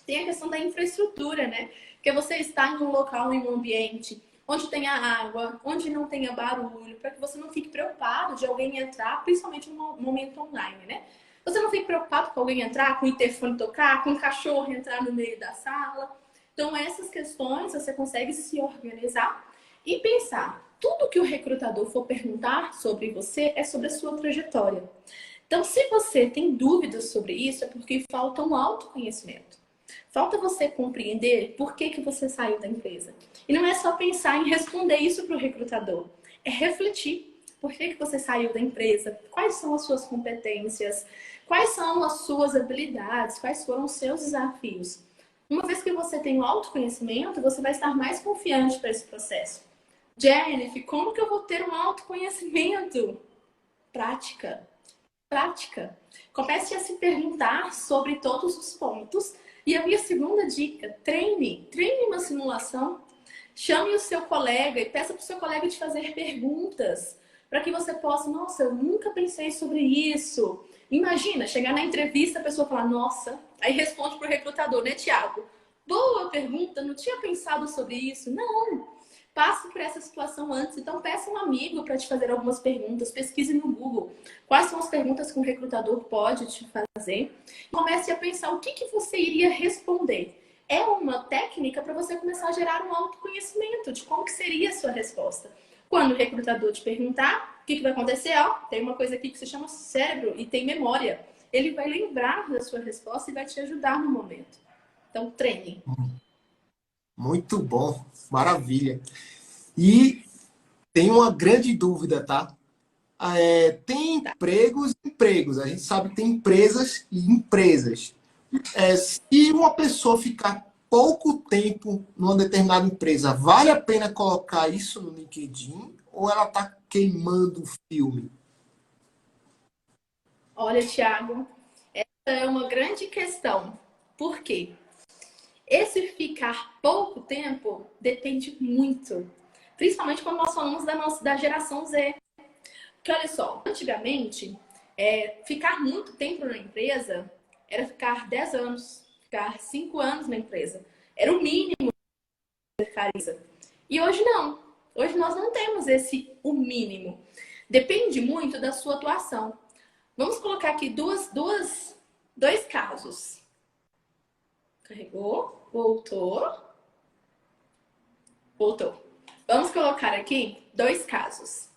tem a questão da infraestrutura, né? Porque você está em um local, em um ambiente onde tenha água, onde não tenha barulho, para que você não fique preocupado de alguém entrar, principalmente no momento online, né? Você não fique preocupado com alguém entrar, com o interfone tocar, com o cachorro entrar no meio da sala. Então, essas questões você consegue se organizar e pensar. Tudo que o recrutador for perguntar sobre você é sobre a sua trajetória. Então, se você tem dúvidas sobre isso, é porque falta um autoconhecimento. Falta você compreender por que você saiu da empresa. E não é só pensar em responder isso para o recrutador. É refletir. Por que você saiu da empresa? Quais são as suas competências? Quais são as suas habilidades? Quais foram os seus desafios? Uma vez que você tem o autoconhecimento, você vai estar mais confiante para esse processo. Jennifer, como que eu vou ter um autoconhecimento? Prática. Prática. Comece a se perguntar sobre todos os pontos. E a minha segunda dica, treine. Treine uma simulação. Chame o seu colega e peça para o seu colega te fazer perguntas. Para que você possa, nossa, eu nunca pensei sobre isso. Imagina, chegar na entrevista, a pessoa falar, nossa, aí responde para o recrutador, né, Tiago? Boa pergunta, não tinha pensado sobre isso. Não, passe por essa situação antes. Então, peça um amigo para te fazer algumas perguntas. Pesquise no Google quais são as perguntas que um recrutador pode te fazer. Comece a pensar o que você iria responder. É uma técnica para você começar a gerar um autoconhecimento de como que seria a sua resposta. Quando o recrutador te perguntar, o que vai acontecer? Ó, tem uma coisa aqui que se chama cérebro e tem memória. Ele vai lembrar da sua resposta e vai te ajudar no momento. Então, treine. Muito bom, maravilha. E tem uma grande dúvida, tá? Tem empregos e empregos. A gente sabe que tem empresas e empresas. Se uma pessoa ficar pouco tempo numa determinada empresa, vale a pena colocar isso no LinkedIn ou ela está queimando o filme? Olha, Thiago, essa é uma grande questão. Por quê? Esse ficar pouco tempo depende muito. Principalmente quando nós falamos da geração Z. Porque olha só, antigamente, ficar muito tempo na empresa era ficar 10 anos, ficar 5 anos na empresa. Era o mínimo de ficar isso. E hoje não. Hoje nós não temos o mínimo. Depende muito da sua atuação. Vamos colocar aqui dois casos. Carregou, voltou, voltou. Vamos colocar aqui dois casos.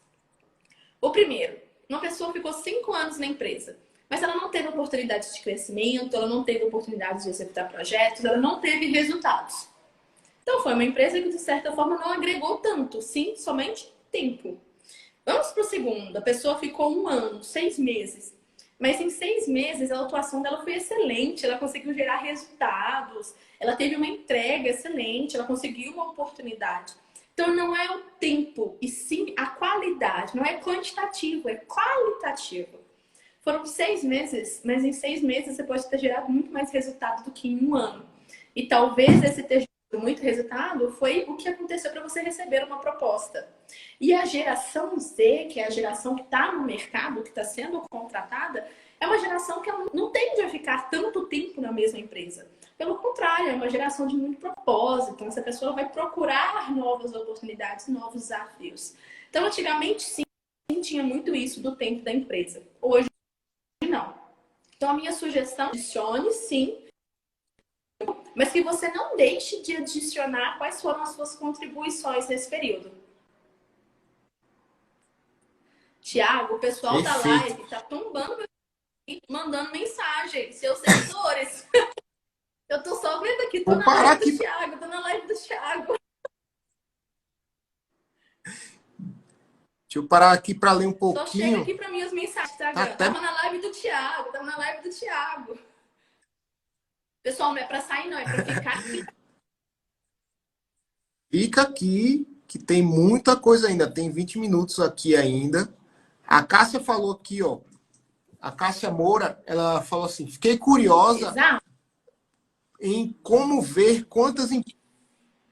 O primeiro, uma pessoa ficou 5 anos na empresa, mas ela não teve oportunidade de crescimento, ela não teve oportunidade de executar projetos, ela não teve resultados. Então foi uma empresa que de certa forma não agregou tanto, sim, somente tempo. Vamos para o segundo, a pessoa ficou 1 ano, 6 meses. Mas em 6 meses a atuação dela foi excelente, ela conseguiu gerar resultados, ela teve uma entrega excelente, ela conseguiu uma oportunidade. Então, não é o tempo, e sim a qualidade. Não é quantitativo, é qualitativo. Foram 6 meses, mas em 6 meses você pode ter gerado muito mais resultado do que em um ano. E talvez esse ter gerado muito resultado foi o que aconteceu para você receber uma proposta. E a geração Z, que é a geração que está no mercado, que está sendo contratada, é uma geração que não tende a ficar tanto tempo na mesma empresa. Pelo contrário, é uma geração de muito propósito. Então, essa pessoa vai procurar novas oportunidades, novos desafios. Então, antigamente, sim, tinha muito isso do tempo da empresa. Hoje, não. Então, a minha sugestão, adicione sim, mas que você não deixe de adicionar quais foram as suas contribuições nesse período. Tiago, o pessoal da Perfeito. live tá tombando e mandando mensagem, seus seguidores. Eu tô só vendo aqui, tô Vou na parar live do aqui. Tiago, tô na live do Tiago. Deixa eu parar aqui para ler um Só chega pouquinho. aqui para mim as mensagens, Tá Instagram. até Tava na live do Tiago, tava na live do Tiago. Pessoal, não é para sair, não, é para ficar aqui. fica aqui, que tem muita coisa ainda. Tem 20 minutos aqui ainda. A Cássia falou aqui, ó. A Cássia Moura, ela falou assim: fiquei curiosa Exato. em como ver quantas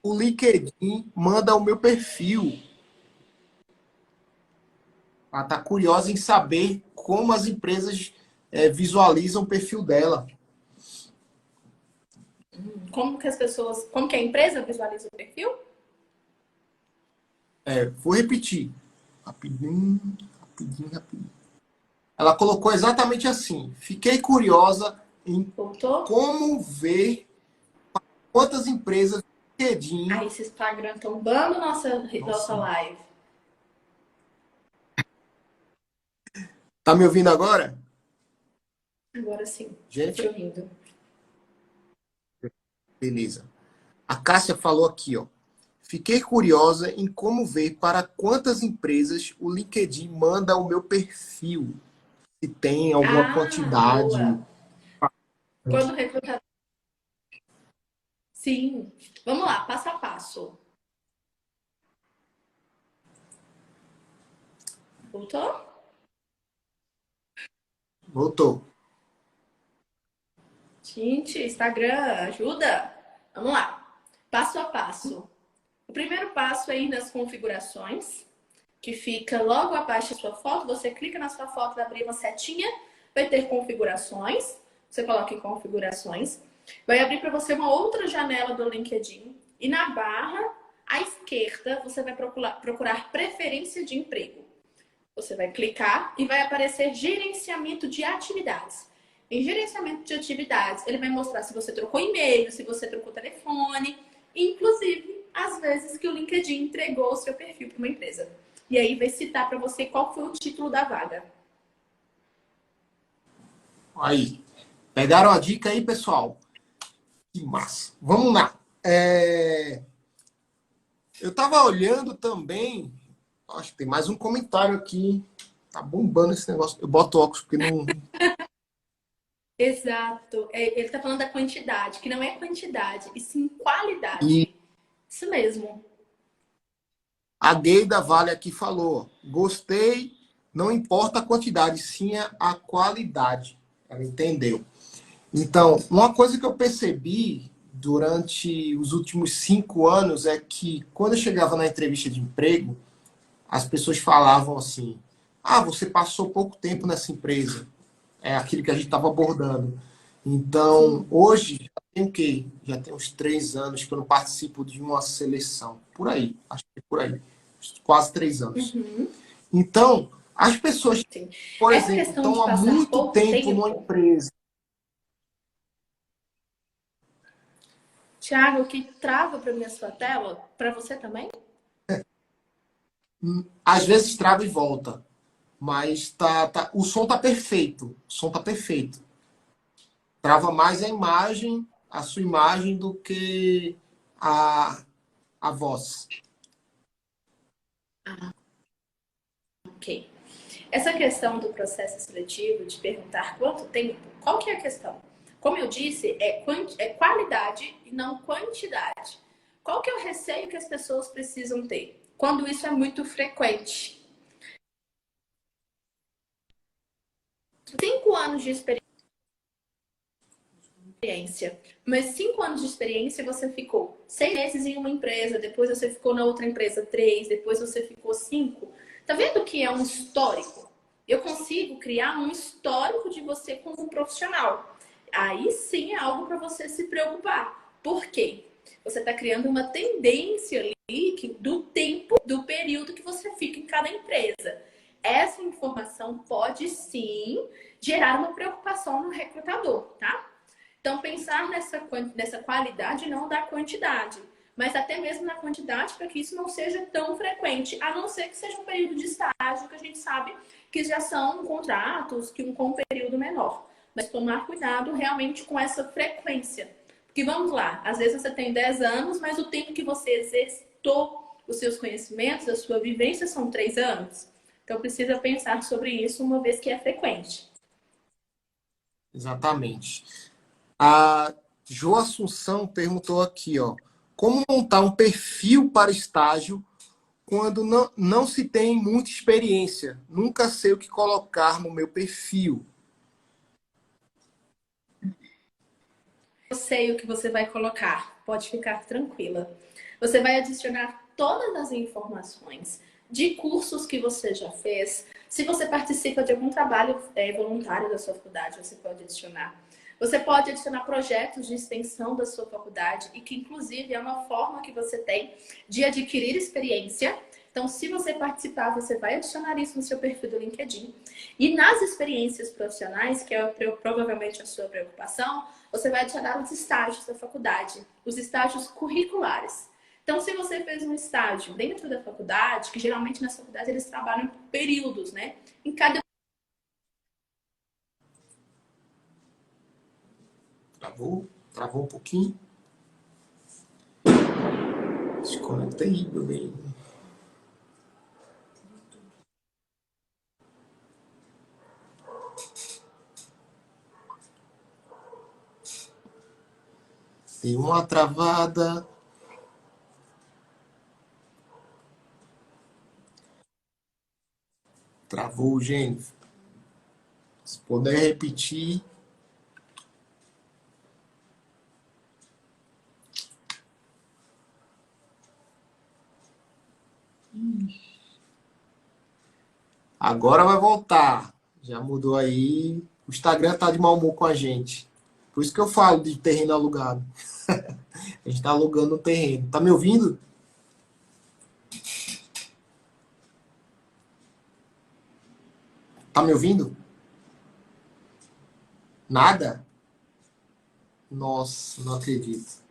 o LinkedIn manda o meu perfil. Ela está curiosa em saber como as empresas visualizam o perfil dela. Como que as pessoas, como que a empresa visualiza o perfil? Vou repetir. Rapidinho, rapidinho, rapidinho. Ela colocou exatamente assim. Fiquei curiosa em Voltou? como ver quantas empresas do LinkedIn. Aí esse Instagram tombando nossa Nossa, live. tá me ouvindo agora? Agora sim, tô te Gente, ouvindo. beleza. A Cássia falou aqui, ó. Fiquei curiosa em como ver para quantas empresas o LinkedIn manda o meu perfil. Se tem alguma Ah, quantidade. boa. Quando o recrutador. Sim. Vamos lá, passo a passo. Voltou? Voltou. Gente, Instagram, ajuda? Vamos lá. Passo a passo. O primeiro passo é ir nas configurações, que fica logo abaixo da sua foto. Você clica na sua foto, vai abrir uma setinha, vai ter configurações. Você coloca em configurações. Vai abrir para você uma outra janela do LinkedIn. E na barra à esquerda, você vai procurar preferência de emprego. Você vai clicar e vai aparecer gerenciamento de atividades. Em gerenciamento de atividades, ele vai mostrar se você trocou e-mail, se você trocou telefone, inclusive as vezes que o LinkedIn entregou o seu perfil para uma empresa. E aí vai citar para você qual foi o título da vaga. Aí. Pegaram a dica aí, pessoal? Que massa. Vamos lá. Eu estava olhando também. Acho que tem mais um comentário aqui. Tá bombando esse negócio. Eu boto óculos porque não. Exato. Ele está falando da quantidade, que não é quantidade, e sim E qualidade. Isso mesmo. a gay da Vale aqui falou: gostei, não importa a quantidade, sim a qualidade. Ela entendeu. Então, uma coisa que eu percebi durante os últimos 5 anos é que quando eu chegava na entrevista de emprego, as pessoas falavam assim: ah, você passou pouco tempo nessa empresa. É aquilo que a gente estava abordando. Então, Sim. hoje, já tem o quê? Já tem uns 3 anos que eu não participo de uma seleção. Por aí, acho que é por aí. Quase 3 anos. Uhum. Então, as pessoas, Sim. por Essa exemplo, questão de estão há passar muito pouco tempo numa tempo, empresa. Thiago, que trava para mim a sua tela, para você também? Às vezes trava e volta. Mas o som tá perfeito. O som tá perfeito. Trava mais a imagem, a sua imagem, do que a, a voz. Ok. Essa questão do processo seletivo, de perguntar quanto tempo, qual que é a questão? Como eu disse, é qualidade e não quantidade. qual que é o receio que as pessoas precisam ter? Quando isso é muito frequente. 5 anos de experiência, mas 5 anos de experiência você ficou 6 meses em uma empresa, depois você ficou na outra empresa 3, depois você ficou 5. Tá vendo que é um histórico? Eu consigo criar um histórico de você como um profissional. Aí sim é algo para você se preocupar. Por quê? Você está criando uma tendência ali do tempo, do período que você fica em cada empresa. Essa informação pode sim gerar uma preocupação no recrutador, tá? Então, pensar nessa qualidade e não da quantidade, mas até mesmo na quantidade para que isso não seja tão frequente, a não ser que seja um período de estágio, que a gente sabe que já são contratos com um período menor. Mas tomar cuidado realmente com essa frequência. Porque vamos lá, às vezes você tem 10 anos, mas o tempo que você exercitou os seus conhecimentos, a sua vivência são 3 anos. Então precisa pensar sobre isso uma vez que é frequente. Exatamente. A Jo Assunção perguntou aqui, ó, como montar um perfil para estágio quando não se tem muita experiência? Nunca sei o que colocar no meu perfil. Eu sei o que você vai colocar, pode ficar tranquila. Você vai adicionar todas as informações de cursos que você já fez. Se você participa de algum trabalho voluntário da sua faculdade, você pode adicionar. Você pode adicionar projetos de extensão da sua faculdade e que, inclusive, é uma forma que você tem de adquirir experiência. Então, se você participar, você vai adicionar isso no seu perfil do LinkedIn. E nas experiências profissionais, que é provavelmente a sua preocupação, você vai adicionar os estágios da faculdade, os estágios curriculares. Então, se você fez um estágio dentro da faculdade, que geralmente nas faculdades eles trabalham por períodos, né? Em cada Travou um pouquinho. Desconectei, meu bem. Tem uma travada. Travou, gente. Se puder repetir. Agora vai voltar. Já mudou aí. O Instagram tá de mau humor com a gente. Por isso que eu falo de terreno alugado. A gente tá alugando um terreno. Tá me ouvindo? Tá me ouvindo? Nada? Nossa, não acredito.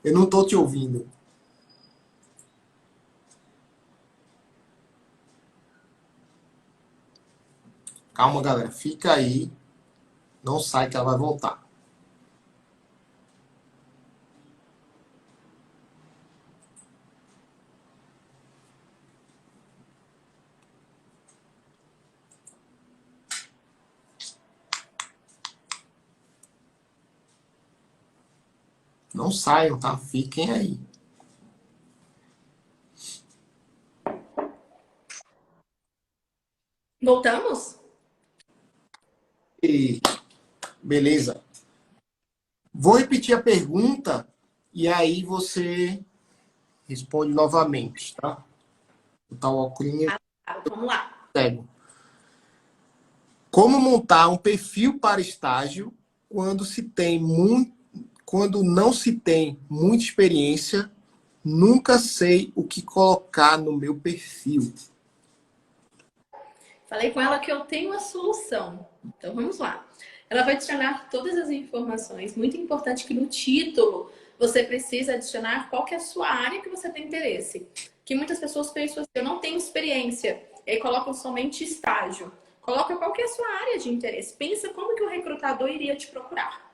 Eu não tô te ouvindo. Calma, galera. Fica aí. Não sai que ela vai voltar. Não saiam, tá? Fiquem aí. Voltamos? E, beleza. Vou repetir a pergunta e aí você responde novamente, tá? Vou botar o óculos Ah, vamos lá. cego. Como montar um perfil para estágio quando se tem muito, quando não se tem muita experiência? Nunca sei o que colocar no meu perfil. Falei com ela que eu tenho a solução. Então vamos lá. Ela vai adicionar todas as informações. Muito importante que no título você precisa adicionar qual que é a sua área que você tem interesse. Que muitas pessoas pensam assim, eu não tenho experiência. E aí colocam somente estágio. Coloca qual que é a sua área de interesse. Pensa como que o recrutador iria te procurar.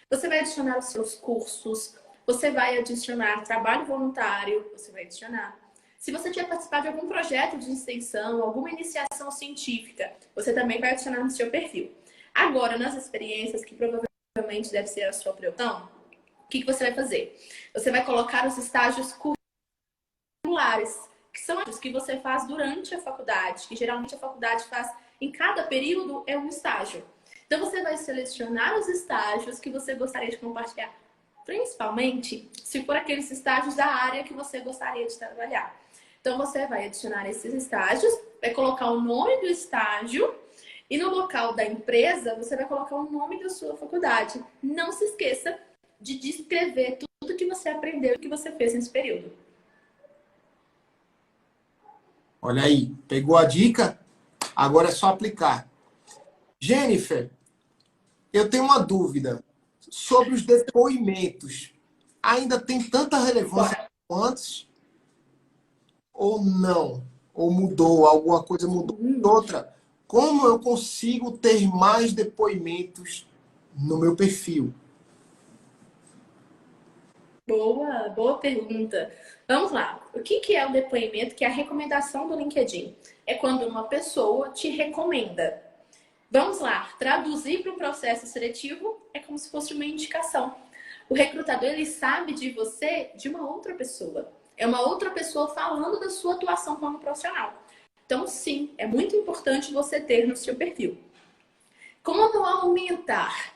Você vai adicionar os seus cursos, você vai adicionar trabalho voluntário, você vai adicionar. Se você tiver participado de algum projeto de extensão, alguma iniciação científica, você também vai adicionar no seu perfil. Agora, nas experiências, que provavelmente deve ser a sua preocupação, que você vai fazer? Você vai colocar os estágios curriculares, que são os que você faz durante a faculdade, que geralmente a faculdade faz em cada período é um estágio. Então você vai selecionar os estágios que você gostaria de compartilhar, principalmente se for aqueles estágios da área que você gostaria de trabalhar. Então você vai adicionar esses estágios, vai colocar o nome do estágio e no local da empresa você vai colocar o nome da sua faculdade. Não se esqueça de descrever tudo que você aprendeu e que você fez nesse período. Olha aí, pegou a dica? Agora é só aplicar. Jennifer, eu tenho uma dúvida sobre os depoimentos. Ainda tem tanta relevância como antes? Ou não? Ou mudou? Alguma coisa mudou? Outra, como eu consigo ter mais depoimentos no meu perfil? Boa pergunta. Vamos lá. O que é o depoimento? Que é a recomendação do LinkedIn. É quando uma pessoa te recomenda. Vamos lá. Traduzir para o processo seletivo é como se fosse uma indicação. O recrutador, ele sabe de você de uma outra pessoa. É uma outra pessoa falando da sua atuação como profissional. Então, sim, é muito importante você ter no seu perfil. Como aumentar?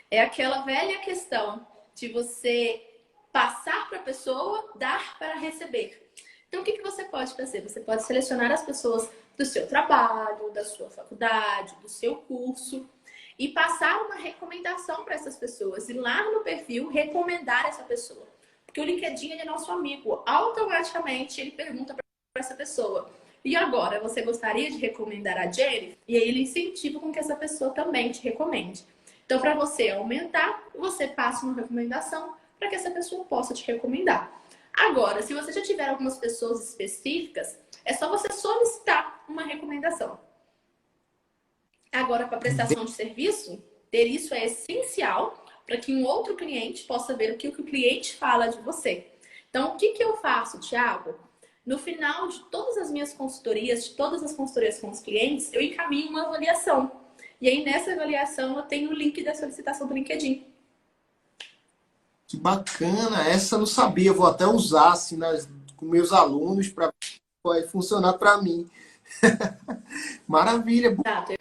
É aquela velha questão de você passar para a pessoa, dar para receber. Então, o que você pode fazer? Você pode selecionar as pessoas do seu trabalho, da sua faculdade, do seu curso e passar uma recomendação para essas pessoas. Ir lá no perfil, recomendar essa pessoa. Porque o LinkedIn é nosso amigo. Automaticamente, ele pergunta para essa pessoa: e agora, você gostaria de recomendar a Jennifer? E aí ele incentiva com que essa pessoa também te recomende. Então, para você aumentar, você passa uma recomendação para que essa pessoa possa te recomendar. Agora, se você já tiver algumas pessoas específicas, é só você solicitar uma recomendação. Agora, para prestação de serviço, ter isso é essencial para que um outro cliente possa ver o que o cliente fala de você. Então, o que eu faço, Thiago? No final de todas as minhas consultorias, de todas as consultorias com os clientes, eu encaminho uma avaliação. E aí, nessa avaliação, eu tenho o link da solicitação do LinkedIn. Que bacana! Essa eu não sabia. Eu vou até usar assim, com meus alunos para funcionar para mim. Maravilha! Exato,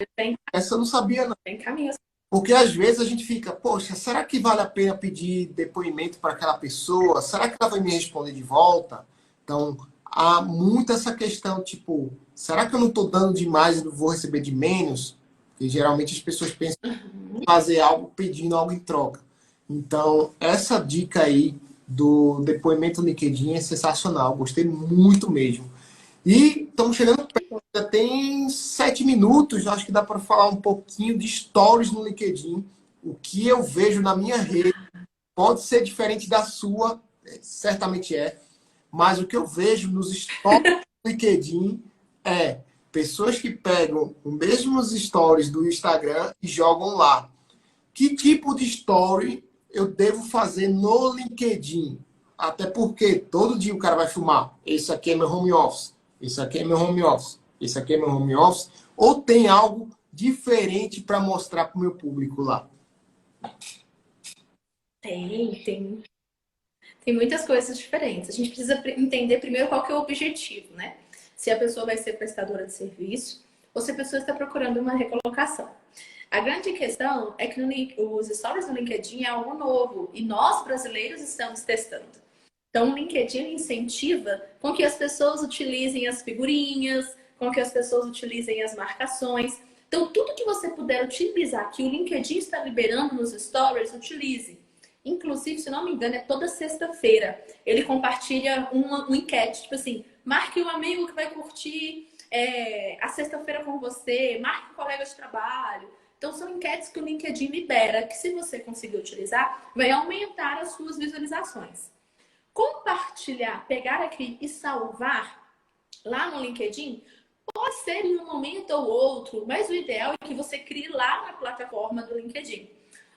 Essa eu não sabia, não. eu encaminho. Porque às vezes a gente fica, poxa, será que vale a pena pedir depoimento para aquela pessoa? Será que ela vai me responder de volta? Então, há muito essa questão, tipo, será que eu não estou dando demais e não vou receber de menos? Porque geralmente as pessoas pensam em fazer algo pedindo algo em troca. Então, essa dica aí do depoimento no LinkedIn é sensacional. Gostei muito mesmo. E estamos chegando perto, já tem 7 minutos, acho que dá para falar um pouquinho de stories no LinkedIn. O que eu vejo na minha rede pode ser diferente da sua, certamente é, mas o que eu vejo nos stories do LinkedIn é pessoas que pegam os mesmos stories do Instagram e jogam lá. Que tipo de story eu devo fazer no LinkedIn? Até porque todo dia o cara vai filmar. Esse aqui é meu home office. Esse aqui é meu home office. Esse aqui é meu home office. Ou tem algo diferente para mostrar para o meu público lá? Tem muitas coisas diferentes. A gente precisa entender primeiro qual que é o objetivo, né? Se a pessoa vai ser prestadora de serviço ou se a pessoa está procurando uma recolocação. A grande questão é que os stories no LinkedIn é algo novo e nós brasileiros estamos testando. Então, o LinkedIn incentiva com que as pessoas utilizem as figurinhas, com que as pessoas utilizem as marcações. Então, tudo que você puder utilizar, que o LinkedIn está liberando nos stories, utilize. Inclusive, se não me engano, é toda sexta-feira. Ele compartilha uma enquete, tipo assim, marque um amigo que vai curtir a sexta-feira com você, marque um colega de trabalho. Então, são enquetes que o LinkedIn libera, que se você conseguir utilizar, vai aumentar as suas visualizações. Compartilhar, pegar aqui e salvar lá no LinkedIn pode ser em um momento ou outro, mas o ideal é que você crie lá na plataforma do LinkedIn.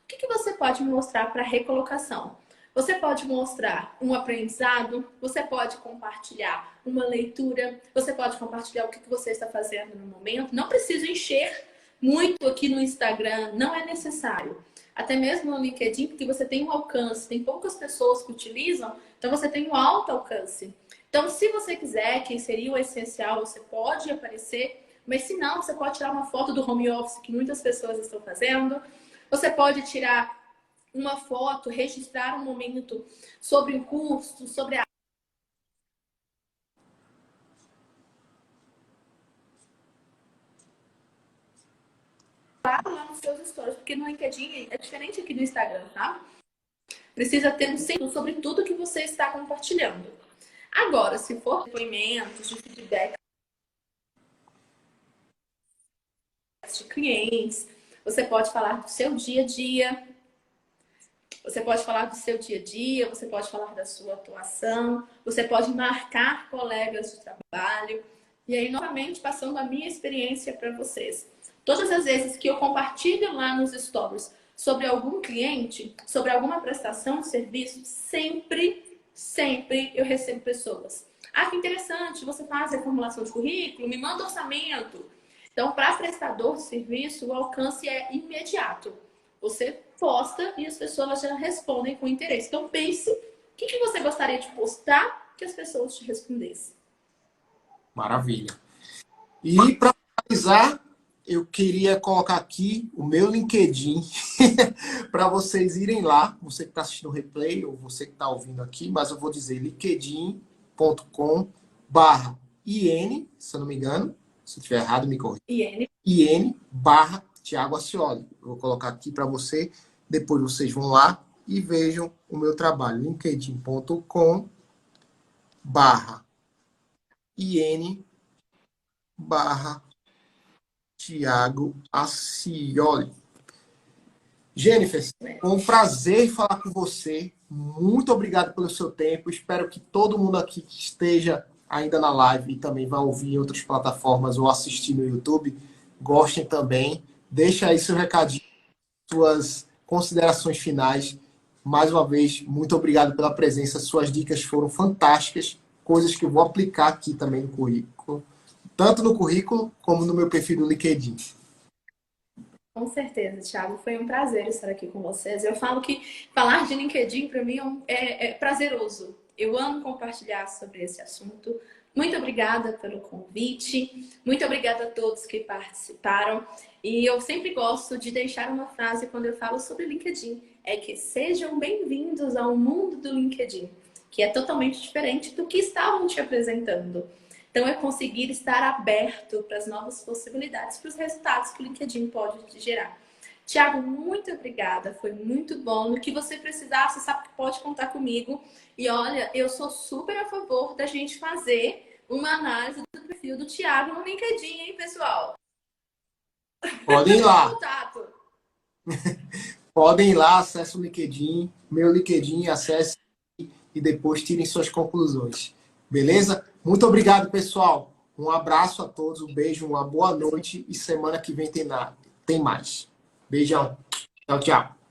O que você pode mostrar para recolocação? Você pode mostrar um aprendizado, você pode compartilhar uma leitura, você pode compartilhar o que você está fazendo no momento. Não precisa encher muito aqui no Instagram, não é necessário. até mesmo no LinkedIn, porque você tem um alcance, tem poucas pessoas que utilizam, então você tem um alto alcance. Então, se você quiser, que seria o essencial, você pode aparecer, mas se não, você pode tirar uma foto do home office, que muitas pessoas estão fazendo. Você pode tirar uma foto, registrar um momento sobre um curso, sobre a lá nos seus stories, porque no LinkedIn é diferente aqui do Instagram, tá? Precisa ter um senso sobre tudo que você está compartilhando. Agora, se for depoimentos de feedback de clientes, você pode falar do seu dia a dia, você pode falar do seu dia a dia, você pode falar da sua atuação, você pode marcar colegas de trabalho. E aí, novamente, passando a minha experiência para vocês. Todas as vezes que eu compartilho lá nos stories sobre algum cliente, sobre alguma prestação de serviço, sempre eu recebo pessoas. Ah, que interessante, você faz a formulação de currículo, me manda orçamento. Então, para prestador de serviço, o alcance é imediato. Você posta e as pessoas já respondem com interesse. Então, pense o que você gostaria de postar que as pessoas te respondessem. Maravilha. E para finalizar, eu queria colocar aqui o meu LinkedIn para vocês irem lá, você que está assistindo o replay ou você que está ouvindo aqui, mas eu vou dizer linkedin.com/IN, se eu não me engano, se eu estiver errado, me corrija. IN/Thiago Ascioli. Eu vou colocar aqui para você, depois vocês vão lá e vejam o meu trabalho, linkedin.com/IN/Thiago Ascioli. Jennifer, foi um prazer falar com você. Muito obrigado pelo seu tempo. Espero que todo mundo aqui que esteja ainda na live e também vai ouvir em outras plataformas ou assistir no YouTube, gostem também. Deixa aí seu recadinho, suas considerações finais. Mais uma vez, muito obrigado pela presença. Suas dicas foram fantásticas, coisas que eu vou aplicar aqui também no currículo, tanto no currículo como no meu perfil do LinkedIn. Com certeza, Thiago. Foi um prazer estar aqui com vocês. Eu falo que falar de LinkedIn para mim é prazeroso. Eu amo compartilhar sobre esse assunto. Muito obrigada pelo convite. Muito obrigada a todos que participaram. E eu sempre gosto de deixar uma frase quando eu falo sobre LinkedIn. É que sejam bem-vindos ao mundo do LinkedIn, que é totalmente diferente do que estavam te apresentando. Então, é conseguir estar aberto para as novas possibilidades, para os resultados que o LinkedIn pode te gerar. Tiago, muito obrigada. Foi muito bom. No que você precisar, você sabe que pode contar comigo. E olha, eu sou super a favor da gente fazer uma análise do perfil do Tiago no LinkedIn, hein, pessoal? Podem ir lá. Contato. Podem ir lá, acesse o LinkedIn, meu LinkedIn, acesse e depois tirem suas conclusões. Beleza? Muito obrigado, pessoal. Um abraço a todos, um beijo, uma boa noite e semana que vem tem mais. Beijão. Tchau, tchau.